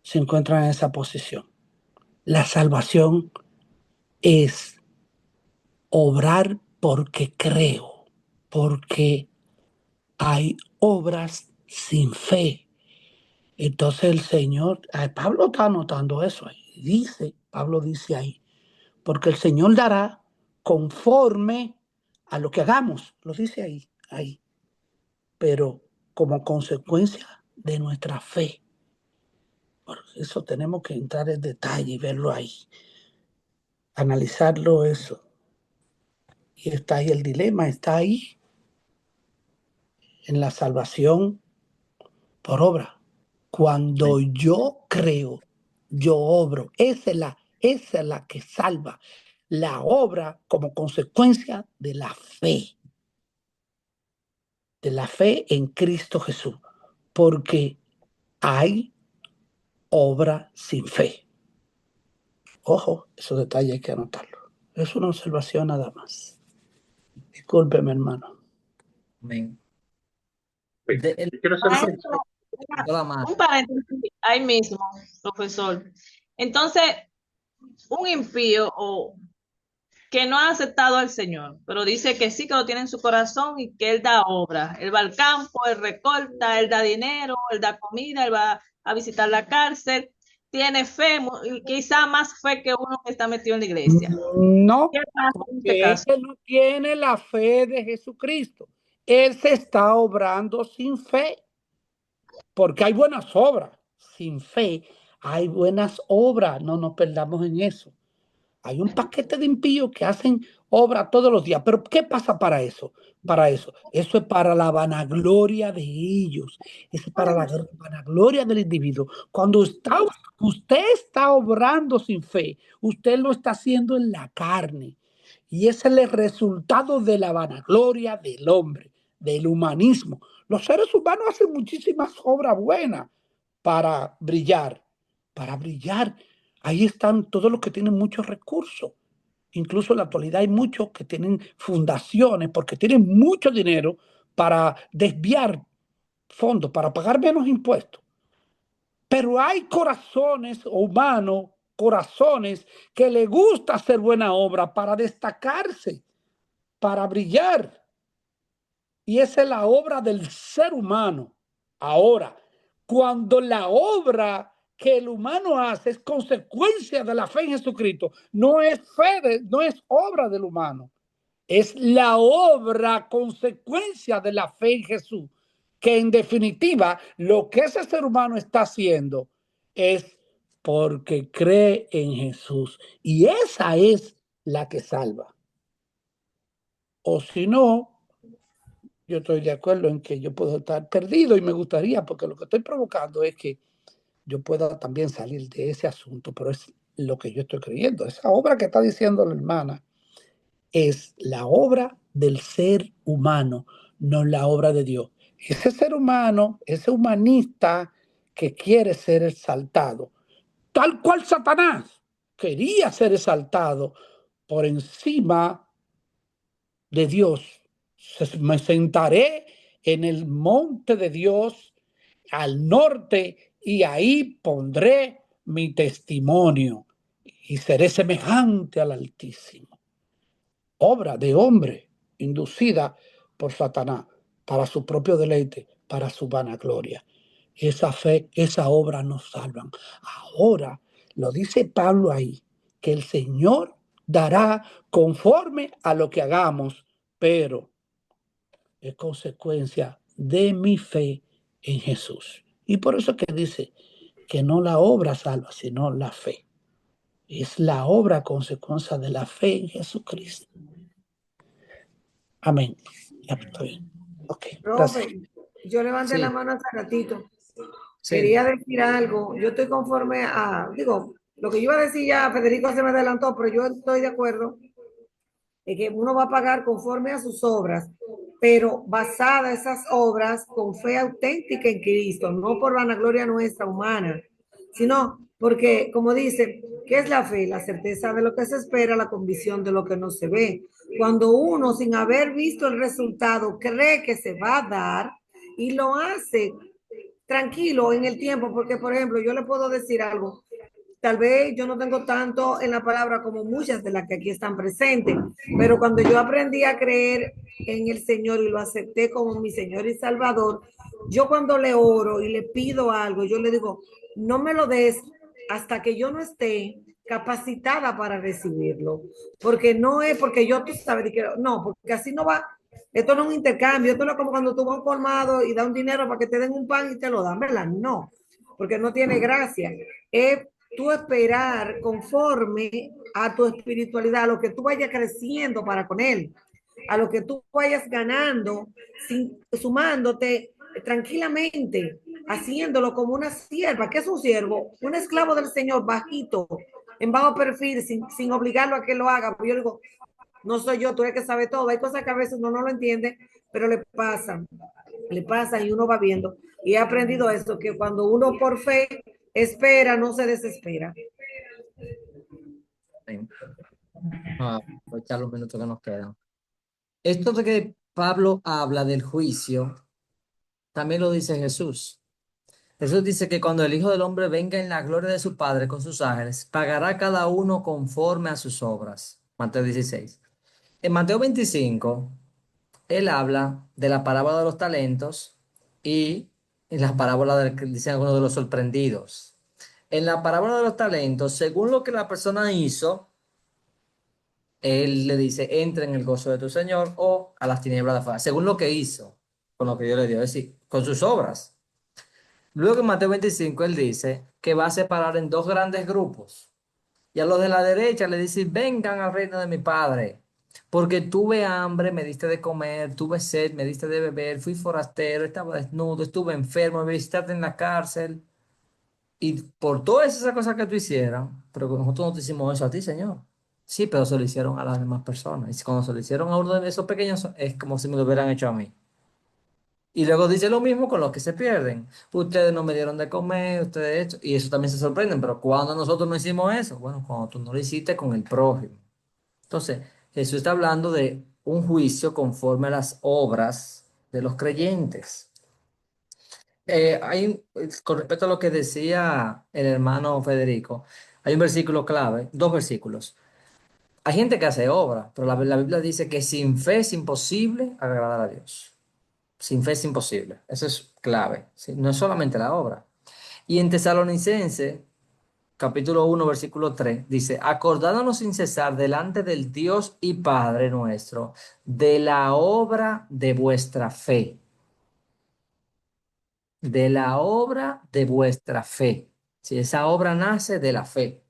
se encuentran en esa posición. La salvación es obrar porque creo, porque hay obras sin fe. Entonces el Señor, Pablo está anotando eso ahí, Pablo dice ahí, porque el Señor dará conforme a lo que hagamos, lo dice ahí, pero como consecuencia de nuestra fe. Por eso tenemos que entrar en detalle y verlo ahí, analizarlo eso. Y está ahí el dilema, está ahí en la salvación por obra. Cuando yo creo, yo obro. Esa es la que salva. La obra como consecuencia de la fe en Cristo Jesús. Porque hay obra sin fe. Ojo, esos detalles hay que anotarlo. Es una observación nada más. Discúlpeme, hermano. Amén. Quiero hacer Un paréntesis ahí mismo, profesor. Entonces, un impío o que no ha aceptado al Señor, pero dice que sí, que lo tiene en su corazón y que Él da obra. Él va al campo, Él recorta, Él da dinero, Él da comida, Él va a visitar la cárcel. Tiene fe, quizá más fe que uno que está metido en la iglesia. No, ¿Qué pasa en este porque caso? él no tiene la fe de Jesucristo. Él se está obrando sin fe, porque hay buenas obras. Sin fe hay buenas obras, no nos perdamos en eso. Hay un paquete de impíos que hacen obra todos los días, pero ¿qué pasa para eso? Eso es para la vanagloria de ellos, eso es para la vanagloria del individuo. Cuando usted está obrando sin fe, usted lo está haciendo en la carne. Y ese es el resultado de la vanagloria del hombre, del humanismo. Los seres humanos hacen muchísimas obras buenas para brillar. Ahí están todos los que tienen muchos recursos. Incluso en la actualidad hay muchos que tienen fundaciones porque tienen mucho dinero para desviar fondos, para pagar menos impuestos. Pero hay corazones humanos, corazones que les gusta hacer buena obra para destacarse, para brillar. Y esa es la obra del ser humano. Ahora, cuando la obra que el humano hace es consecuencia de la fe en Jesucristo, no es obra del humano, es la obra consecuencia de la fe en Jesús, que en definitiva lo que ese ser humano está haciendo es porque cree en Jesús, y esa es la que salva. O si no, yo estoy de acuerdo en que yo puedo estar perdido y me gustaría, porque lo que estoy provocando es que yo pueda también salir de ese asunto, pero es lo que yo estoy creyendo. Esa obra que está diciendo la hermana es la obra del ser humano, no la obra de Dios. Ese ser humano, ese humanista que quiere ser exaltado, tal cual Satanás quería ser exaltado por encima de Dios. Me sentaré en el monte de Dios al norte y ahí pondré mi testimonio y seré semejante al Altísimo. Obra de hombre inducida por Satanás para su propio deleite, para su vanagloria. Esa fe, esa obra nos salvan. Ahora, lo dice Pablo ahí, que el Señor dará conforme a lo que hagamos, pero es consecuencia de mi fe en Jesús. Y por eso que dice que no la obra salva, sino la fe. Es la obra consecuencia de la fe en Jesucristo. Amén. Ya estoy bien. Ok, gracias. Profe, yo levanté Sí. la mano hace ratito. Sí. Quería decir algo. Yo estoy conforme a, Lo que yo iba a decir ya, Federico se me adelantó, pero yo estoy de acuerdo en que uno va a pagar conforme a sus obras, pero basada esas obras con fe auténtica en Cristo, no por vanagloria nuestra humana, sino porque, como dice, ¿qué es la fe? La certeza de lo que se espera, la convicción de lo que no se ve. Cuando uno, sin haber visto el resultado, cree que se va a dar y lo hace tranquilo en el tiempo, porque, por ejemplo, yo le puedo decir algo. Tal vez yo no tengo tanto en la palabra como muchas de las que aquí están presentes, pero cuando yo aprendí a creer en el Señor y lo acepté como mi Señor y Salvador, yo cuando le oro y le pido algo, yo le digo, no me lo des hasta que yo no esté capacitada para recibirlo, porque no es porque yo, tú sabes, que no, porque así no va. Esto no es un intercambio, esto no es como cuando tú vas a un colmado y da un dinero para que te den un pan y te lo dan, ¿verdad? No, porque no tiene gracia. Es tú esperar conforme a tu espiritualidad, a lo que tú vayas creciendo para con él, a lo que tú vayas ganando, sumándote tranquilamente, haciéndolo como una sierva. ¿Qué es un siervo? Un esclavo del Señor, bajito, en bajo perfil, sin obligarlo a que lo haga. Yo digo, no soy yo, tú eres que sabe todo. Hay cosas que a veces uno no lo entiende, pero le pasan y uno va viendo. Y he aprendido esto, que cuando uno por fe espera, no se desespera. Aprovechar los minutos que nos quedan. Esto de que Pablo habla del juicio, también lo dice Jesús. Jesús dice que cuando el Hijo del Hombre venga en la gloria de su Padre con sus ángeles, pagará cada uno conforme a sus obras. Mateo 16. En Mateo 25, él habla de la parábola de los talentos y en la parábola del que dicen algunos de los sorprendidos. En la parábola de los talentos, según lo que la persona hizo, él le dice, entra en el gozo de tu Señor o a las tinieblas de afuera, según lo que hizo, con lo que Dios le dio, es decir, con sus obras. Luego en Mateo 25 él dice que va a separar en dos grandes grupos. Y a los de la derecha le dice, vengan al reino de mi Padre, porque tuve hambre, me diste de comer, tuve sed, me diste de beber, fui forastero, estaba desnudo, estuve enfermo, me visitaste en la cárcel. Y por todas esas cosas que tú hicieras, pero nosotros no te hicimos eso a ti, Señor. Sí, pero se lo hicieron a las demás personas. Y cuando se lo hicieron a uno de esos pequeños, es como si me lo hubieran hecho a mí. Y luego dice lo mismo con los que se pierden. Ustedes no me dieron de comer, ustedes esto. Y eso también se sorprenden. Pero cuando nosotros no hicimos eso, bueno, cuando tú no lo hiciste con el prójimo. Entonces, Jesús está hablando de un juicio conforme a las obras de los creyentes. Con respecto a lo que decía el hermano Federico, hay un versículo clave, dos versículos. Hay gente que hace obra, pero la Biblia dice que sin fe es imposible agradar a Dios. Sin fe es imposible. Eso es clave. ¿Sí? No es solamente la obra. Y en Tesalonicense, capítulo 1, versículo 3, dice, acordándonos sin cesar delante del Dios y Padre nuestro, de la obra de vuestra fe. De la obra de vuestra fe. Si esa obra nace de la fe.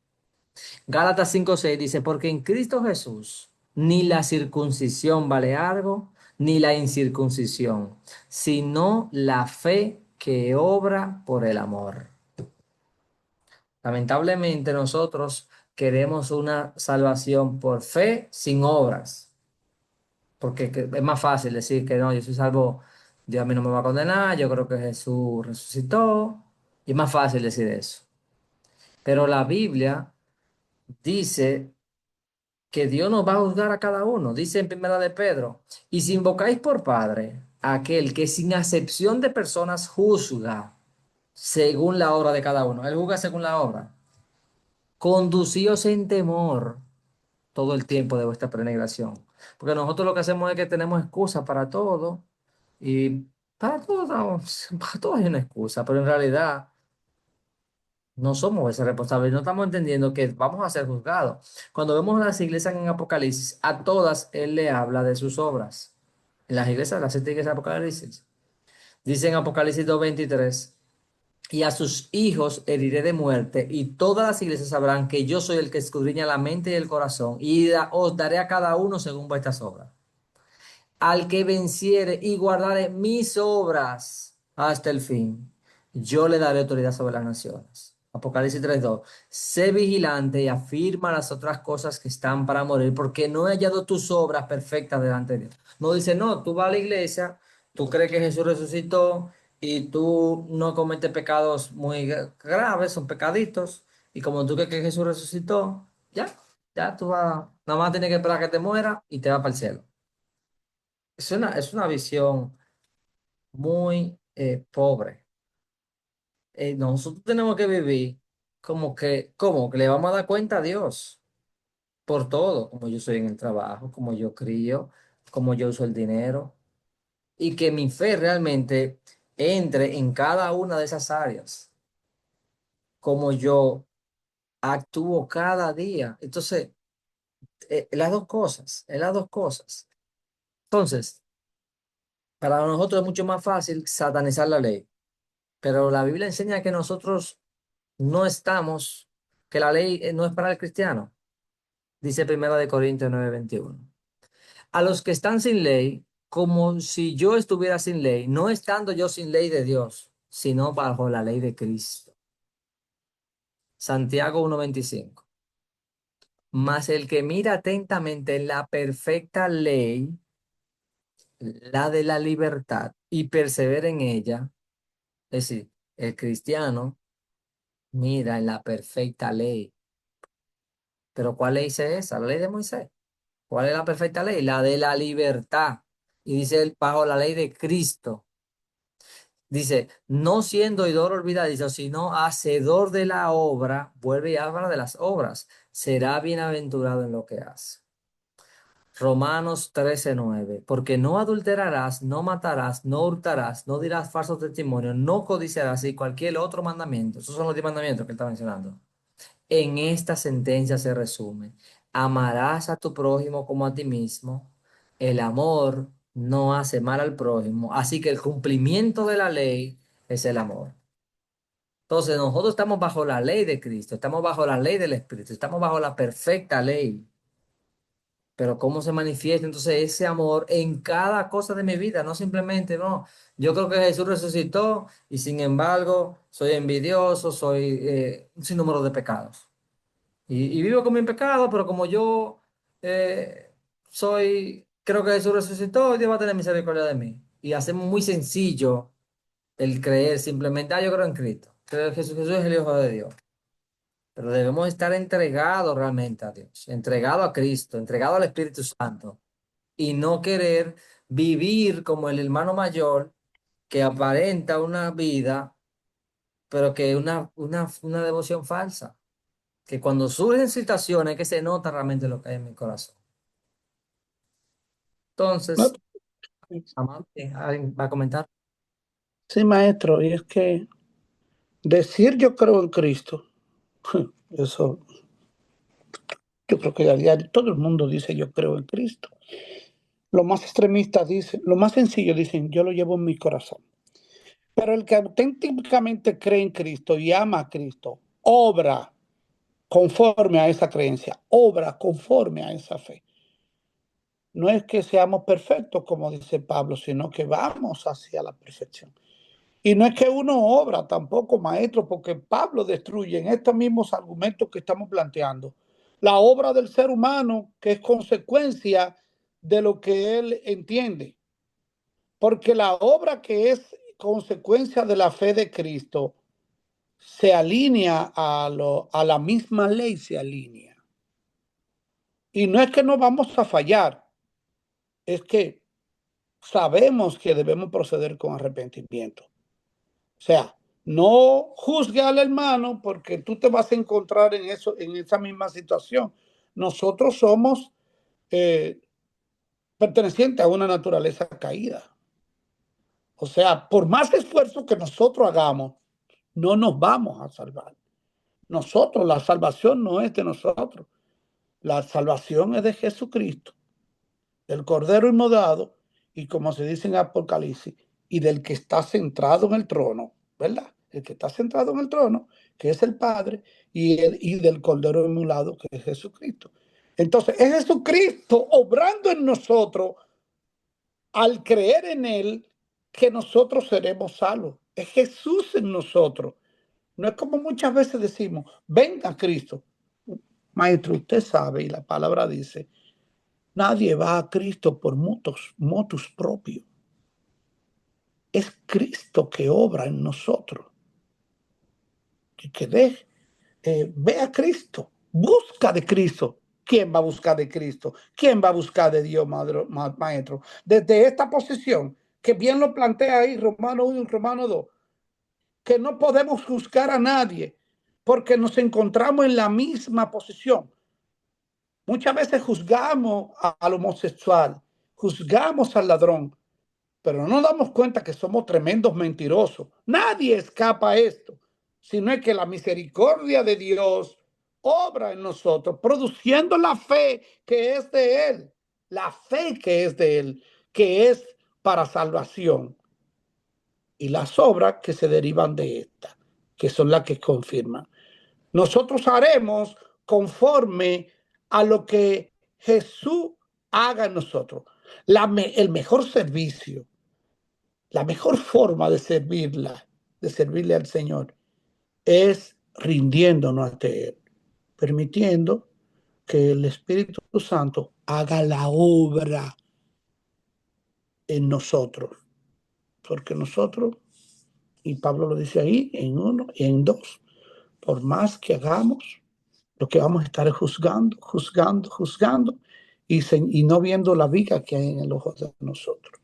Gálatas 5:6 dice, porque en Cristo Jesús ni la circuncisión vale algo, ni la incircuncisión, sino la fe que obra por el amor. Lamentablemente nosotros queremos una salvación por fe sin obras, porque es más fácil decir que no, yo soy salvo, Dios a mí no me va a condenar, yo creo que Jesús resucitó, y es más fácil decir eso. Pero la Biblia dice que Dios nos va a juzgar a cada uno. Dice en primera de Pedro, y si invocáis por Padre a aquel que sin acepción de personas juzga según la obra de cada uno. Él juzga según la obra. Conducíos en temor todo el tiempo de vuestra peregrinación. Porque nosotros lo que hacemos es que tenemos excusas para todo y para todo, para todo hay una excusa, pero en realidad no somos ese responsable, no estamos entendiendo que vamos a ser juzgados. Cuando vemos a las iglesias en Apocalipsis, a todas Él le habla de sus obras. En las iglesias, las 7 iglesias de Apocalipsis. Dice en Apocalipsis 2:23, y a sus hijos heriré de muerte, y todas las iglesias sabrán que yo soy el que escudriña la mente y el corazón, y os daré a cada uno según vuestras obras. Al que venciere y guardare mis obras hasta el fin, yo le daré autoridad sobre las naciones. Apocalipsis 3:2. Sé vigilante y afirma las otras cosas que están para morir, porque no he hallado tus obras perfectas delante de Dios. No dice, no, tú vas a la iglesia, tú crees que Jesús resucitó y tú no cometes pecados muy graves, son pecaditos, y como tú crees que Jesús resucitó, ya tú vas, nada más tienes que esperar a que te muera y te vas para el cielo. Es una visión muy pobre. Nosotros tenemos que vivir como que le vamos a dar cuenta a Dios por todo, como yo soy en el trabajo, como yo crío, como yo uso el dinero, y que mi fe realmente entre en cada una de esas áreas, como yo actúo cada día. Entonces, las dos cosas, es las dos cosas. Entonces, para nosotros es mucho más fácil satanizar la ley, pero la Biblia enseña que nosotros no estamos, que la ley no es para el cristiano. Dice 1 Corintios 9:21. A los que están sin ley, como si yo estuviera sin ley, no estando yo sin ley de Dios, sino bajo la ley de Cristo. Santiago 1:25. Mas el que mira atentamente en la perfecta ley, la de la libertad, y persevera en ella, es decir, el cristiano mira en la perfecta ley. ¿Pero cuál ley es esa? La ley de Moisés. ¿Cuál es la perfecta ley? La de la libertad. Y dice él, bajo la ley de Cristo. Dice, no siendo oidor olvidadizo, sino hacedor de la obra, vuelve y habla de las obras, será bienaventurado en lo que hace. Romanos 13:9. Porque no adulterarás, no matarás, no hurtarás, no dirás falso testimonio, no codiciarás y cualquier otro mandamiento. Esos son los 10 mandamientos que él está mencionando. En esta sentencia se resume: amarás a tu prójimo como a ti mismo. El amor no hace mal al prójimo, así que el cumplimiento de la ley es el amor. Entonces, nosotros estamos bajo la ley de Cristo, estamos bajo la ley del Espíritu, estamos bajo la perfecta ley. Pero ¿cómo se manifiesta entonces ese amor en cada cosa de mi vida? No simplemente, no, yo creo que Jesús resucitó y sin embargo soy envidioso, soy un sinnúmero de pecados. Y vivo con mi pecado, pero como yo creo que Jesús resucitó, Dios va a tener misericordia de mí. Y hacemos muy sencillo el creer simplemente, yo creo en Cristo. Creo que Jesús es el Hijo de Dios. Pero debemos estar entregados realmente a Dios, entregados a Cristo, entregados al Espíritu Santo. Y no querer vivir como el hermano mayor que aparenta una vida, pero que es una devoción falsa. Que cuando surgen situaciones que se nota realmente lo que hay en mi corazón. No, Entonces, Amante, ¿alguien va a comentar? sí, maestro, y es que decir yo creo en Cristo, eso, yo creo que a diario todo el mundo dice yo creo en Cristo. Los más extremistas dicen, lo más sencillo dicen, yo lo llevo en mi corazón. Pero el que auténticamente cree en Cristo y ama a Cristo, obra conforme a esa creencia, obra conforme a esa fe. No es que seamos perfectos, como dice Pablo, sino que vamos hacia la perfección. Y no es que uno obra tampoco, maestro, porque Pablo destruye en estos mismos argumentos que estamos planteando la obra del ser humano, que es consecuencia de lo que él entiende. Porque la obra que es consecuencia de la fe de Cristo se alinea a la misma ley, se alinea. Y no es que no vamos a fallar, es que sabemos que debemos proceder con arrepentimiento. O sea, no juzgue al hermano porque tú te vas a encontrar en esa misma situación. Nosotros somos pertenecientes a una naturaleza caída. O sea, por más esfuerzo que nosotros hagamos, no nos vamos a salvar. Nosotros, la salvación no es de nosotros. La salvación es de Jesucristo, del Cordero Inmolado, y como se dice en Apocalipsis, y del que está centrado en el trono, ¿verdad? El que está centrado en el trono, que es el Padre, y del Cordero Inmolado, que es Jesucristo. Entonces, es Jesucristo obrando en nosotros, al creer en Él, que nosotros seremos salvos. Es Jesús en nosotros. No es como muchas veces decimos, venga Cristo. Maestro, usted sabe, y la palabra dice, nadie va a Cristo por motus propios. Es Cristo que obra en nosotros. Ve a Cristo, busca de Cristo. ¿Quién va a buscar de Cristo? ¿Quién va a buscar de Dios, maestro? Desde esta posición, que bien lo plantea ahí Romano 1 y Romano 2, que no podemos juzgar a nadie porque nos encontramos en la misma posición. Muchas veces juzgamos al homosexual, juzgamos al ladrón, pero no nos damos cuenta que somos tremendos mentirosos. Nadie escapa a esto, sino es que la misericordia de Dios obra en nosotros, produciendo la fe que es de Él, la fe que es de Él, que es para salvación, y las obras que se derivan de esta, que son las que confirman. Nosotros haremos conforme a lo que Jesús haga en nosotros. El mejor servicio, la mejor forma de servirle al Señor, es rindiéndonos ante Él, permitiendo que el Espíritu Santo haga la obra en nosotros. Porque nosotros, y Pablo lo dice ahí, en 1 y en 2, por más que hagamos, lo que vamos a estar es juzgando, y no viendo la viga que hay en el ojo de nosotros.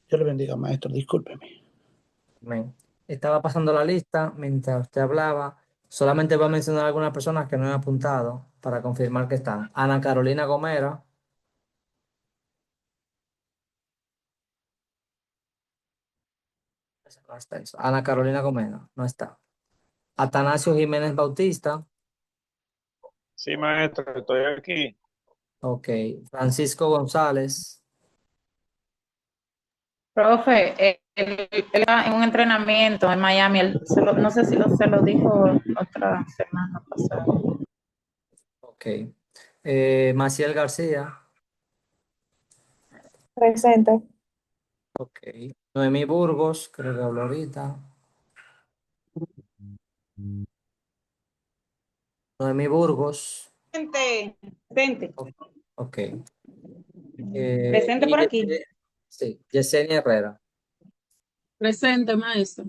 Dios le bendiga, maestro, discúlpeme. Amén. Estaba pasando la lista mientras usted hablaba. Solamente voy a mencionar algunas personas que no he apuntado para confirmar que están. Ana Carolina Gomera. No está eso. Ana Carolina Gomera, no está. Atanasio Jiménez Bautista. Sí, maestro, estoy aquí. Ok. Francisco González. Profe, él está en un entrenamiento en Miami. No sé si se lo dijo otra semana pasada. Ok. Maciel García. Presente. Ok. Noemí Burgos, creo que habló ahorita. Noemí Burgos. Presente. Ok. Presente por aquí. Sí, Yesenia Herrera. Presente, maestro.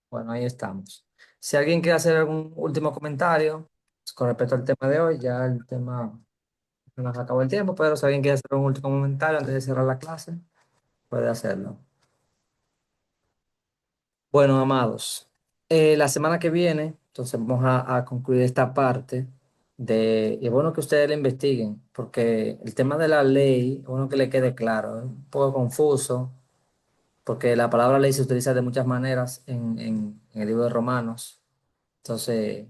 Bueno, ahí estamos. Si alguien quiere hacer algún último comentario con respecto al tema de hoy, ya el tema nos acabó el tiempo, pero si alguien quiere hacer un último comentario antes de cerrar la clase, puede hacerlo. Bueno, amados, la semana que viene, entonces vamos a concluir esta parte y es bueno que ustedes la investiguen, porque el tema de la ley, es bueno que le quede claro, es un poco confuso, porque la palabra ley se utiliza de muchas maneras en el libro de Romanos. Entonces,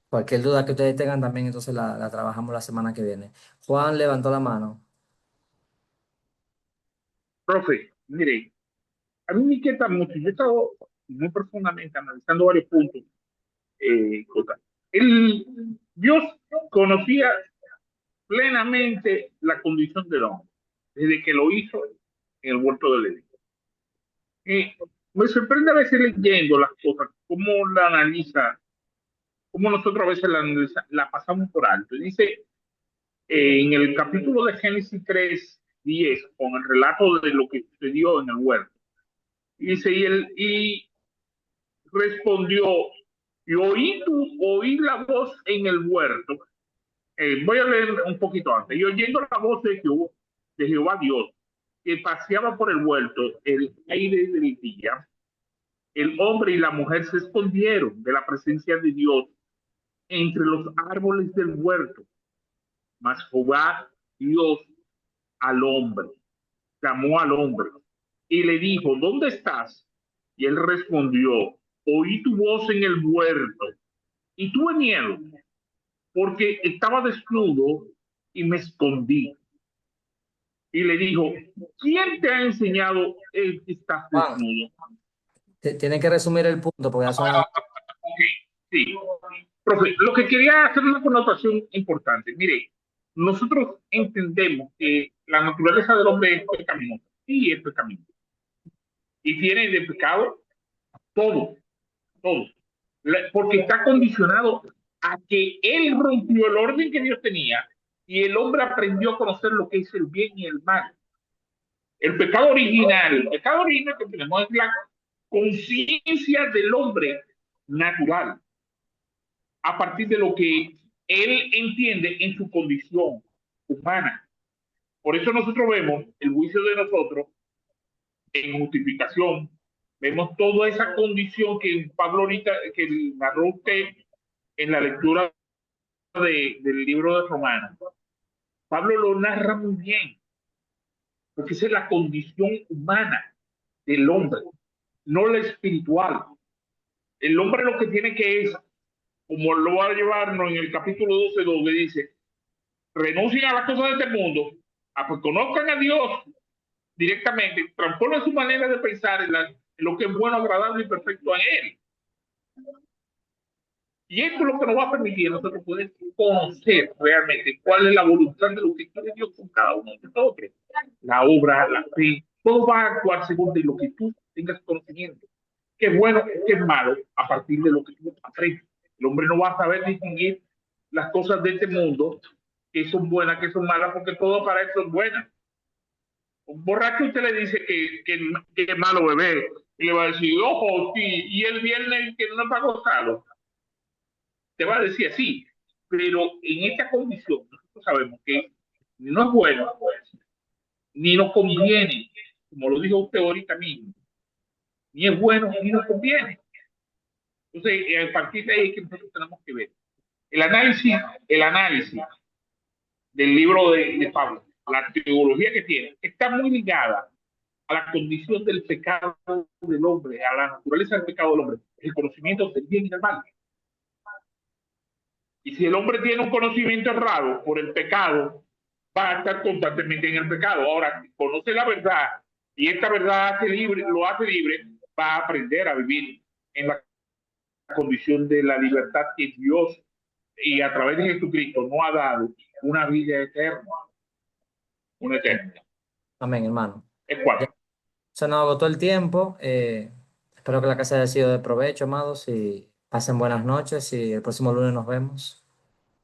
cualquier duda que ustedes tengan también, entonces la trabajamos la semana que viene. Juan levantó la mano. Profe, mire, a mí me inquieta mucho. Yo he estado muy profundamente analizando varios puntos. Dios conocía plenamente la condición del hombre desde que lo hizo en el huerto del Edén. Me sorprende a veces leyendo las cosas, cómo la analiza, cómo nosotros a veces la pasamos por alto. Dice en el capítulo de Génesis 3:10, con el relato de lo que sucedió en el huerto. Dice, y respondió, y oí la voz en el huerto. Voy a leer un poquito antes. Y oyendo la voz de Jehová Dios, que paseaba por el huerto el aire del día, el hombre y la mujer se escondieron de la presencia de Dios entre los árboles del huerto. Mas Jehová Dios llamó al hombre y le dijo, ¿dónde estás? Y él respondió, oí tu voz en el huerto y tuve miedo porque estaba desnudo y me escondí. Y le dijo, ¿quién te ha enseñado que estás desnudo? Tienen que resumir el punto porque ya son... Sí. Profe, lo que quería hacer una connotación importante. Mire, nosotros entendemos que la naturaleza del hombre es pecaminosa. Sí, es pecaminosa. Y tiene de pecado todo. porque está condicionado a que él rompió el orden que Dios tenía y el hombre aprendió a conocer lo que es el bien y el mal. El pecado original que tenemos es la conciencia del hombre natural, a partir de lo que él entiende en su condición humana. Por eso nosotros vemos el juicio de nosotros en justificación, vemos toda esa condición que Pablo ahorita, que narró usted en la lectura del libro de Romanos. Pablo lo narra muy bien, porque esa es la condición humana del hombre, no la espiritual. El hombre lo que tiene que es, como lo va a llevarnos en el capítulo 12, donde dice, renuncien a las cosas de este mundo, pues conozcan a Dios directamente, transformen su manera de pensar en lo que es bueno, agradable y perfecto a Él. Y esto es lo que nos va a permitir a nosotros poder conocer realmente cuál es la voluntad de lo que quiere Dios con cada uno de nosotros. La obra, la fe, todo va a actuar según de lo que tú tengas conocimiento. Qué es bueno, qué es malo, a partir de lo que tú aprendes. El hombre no va a saber distinguir las cosas de este mundo, que son buenas, que son malas, porque todo para eso es bueno. Un borracho usted le dice que es malo beber, y le va a decir, ojo, sí, y el viernes que no es para gozarlo. Te va a decir así, pero en esta condición nosotros sabemos que no es bueno, ni nos conviene, como lo dijo usted ahorita mismo, ni es bueno ni nos conviene. Entonces, a partir de ahí es que nosotros tenemos que ver el análisis del libro de Pablo, la teología que tiene, está muy ligada a la condición del pecado del hombre, a la naturaleza del pecado del hombre, el conocimiento del bien y del mal. Y si el hombre tiene un conocimiento errado por el pecado, va a estar constantemente en el pecado. Ahora, si conoce la verdad y esta verdad lo hace libre, va a aprender a vivir en la condición de la libertad que Dios y a través de Jesucristo nos ha dado una vida eterna. Una eternidad. Amén, hermano. ¿Es cuál? Se nos agotó el tiempo. Espero que la clase haya sido de provecho, amados, y pasen buenas noches y el próximo lunes nos vemos.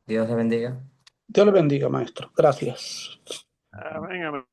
Dios les bendiga. Dios le bendiga, maestro. Gracias. Amén, amén.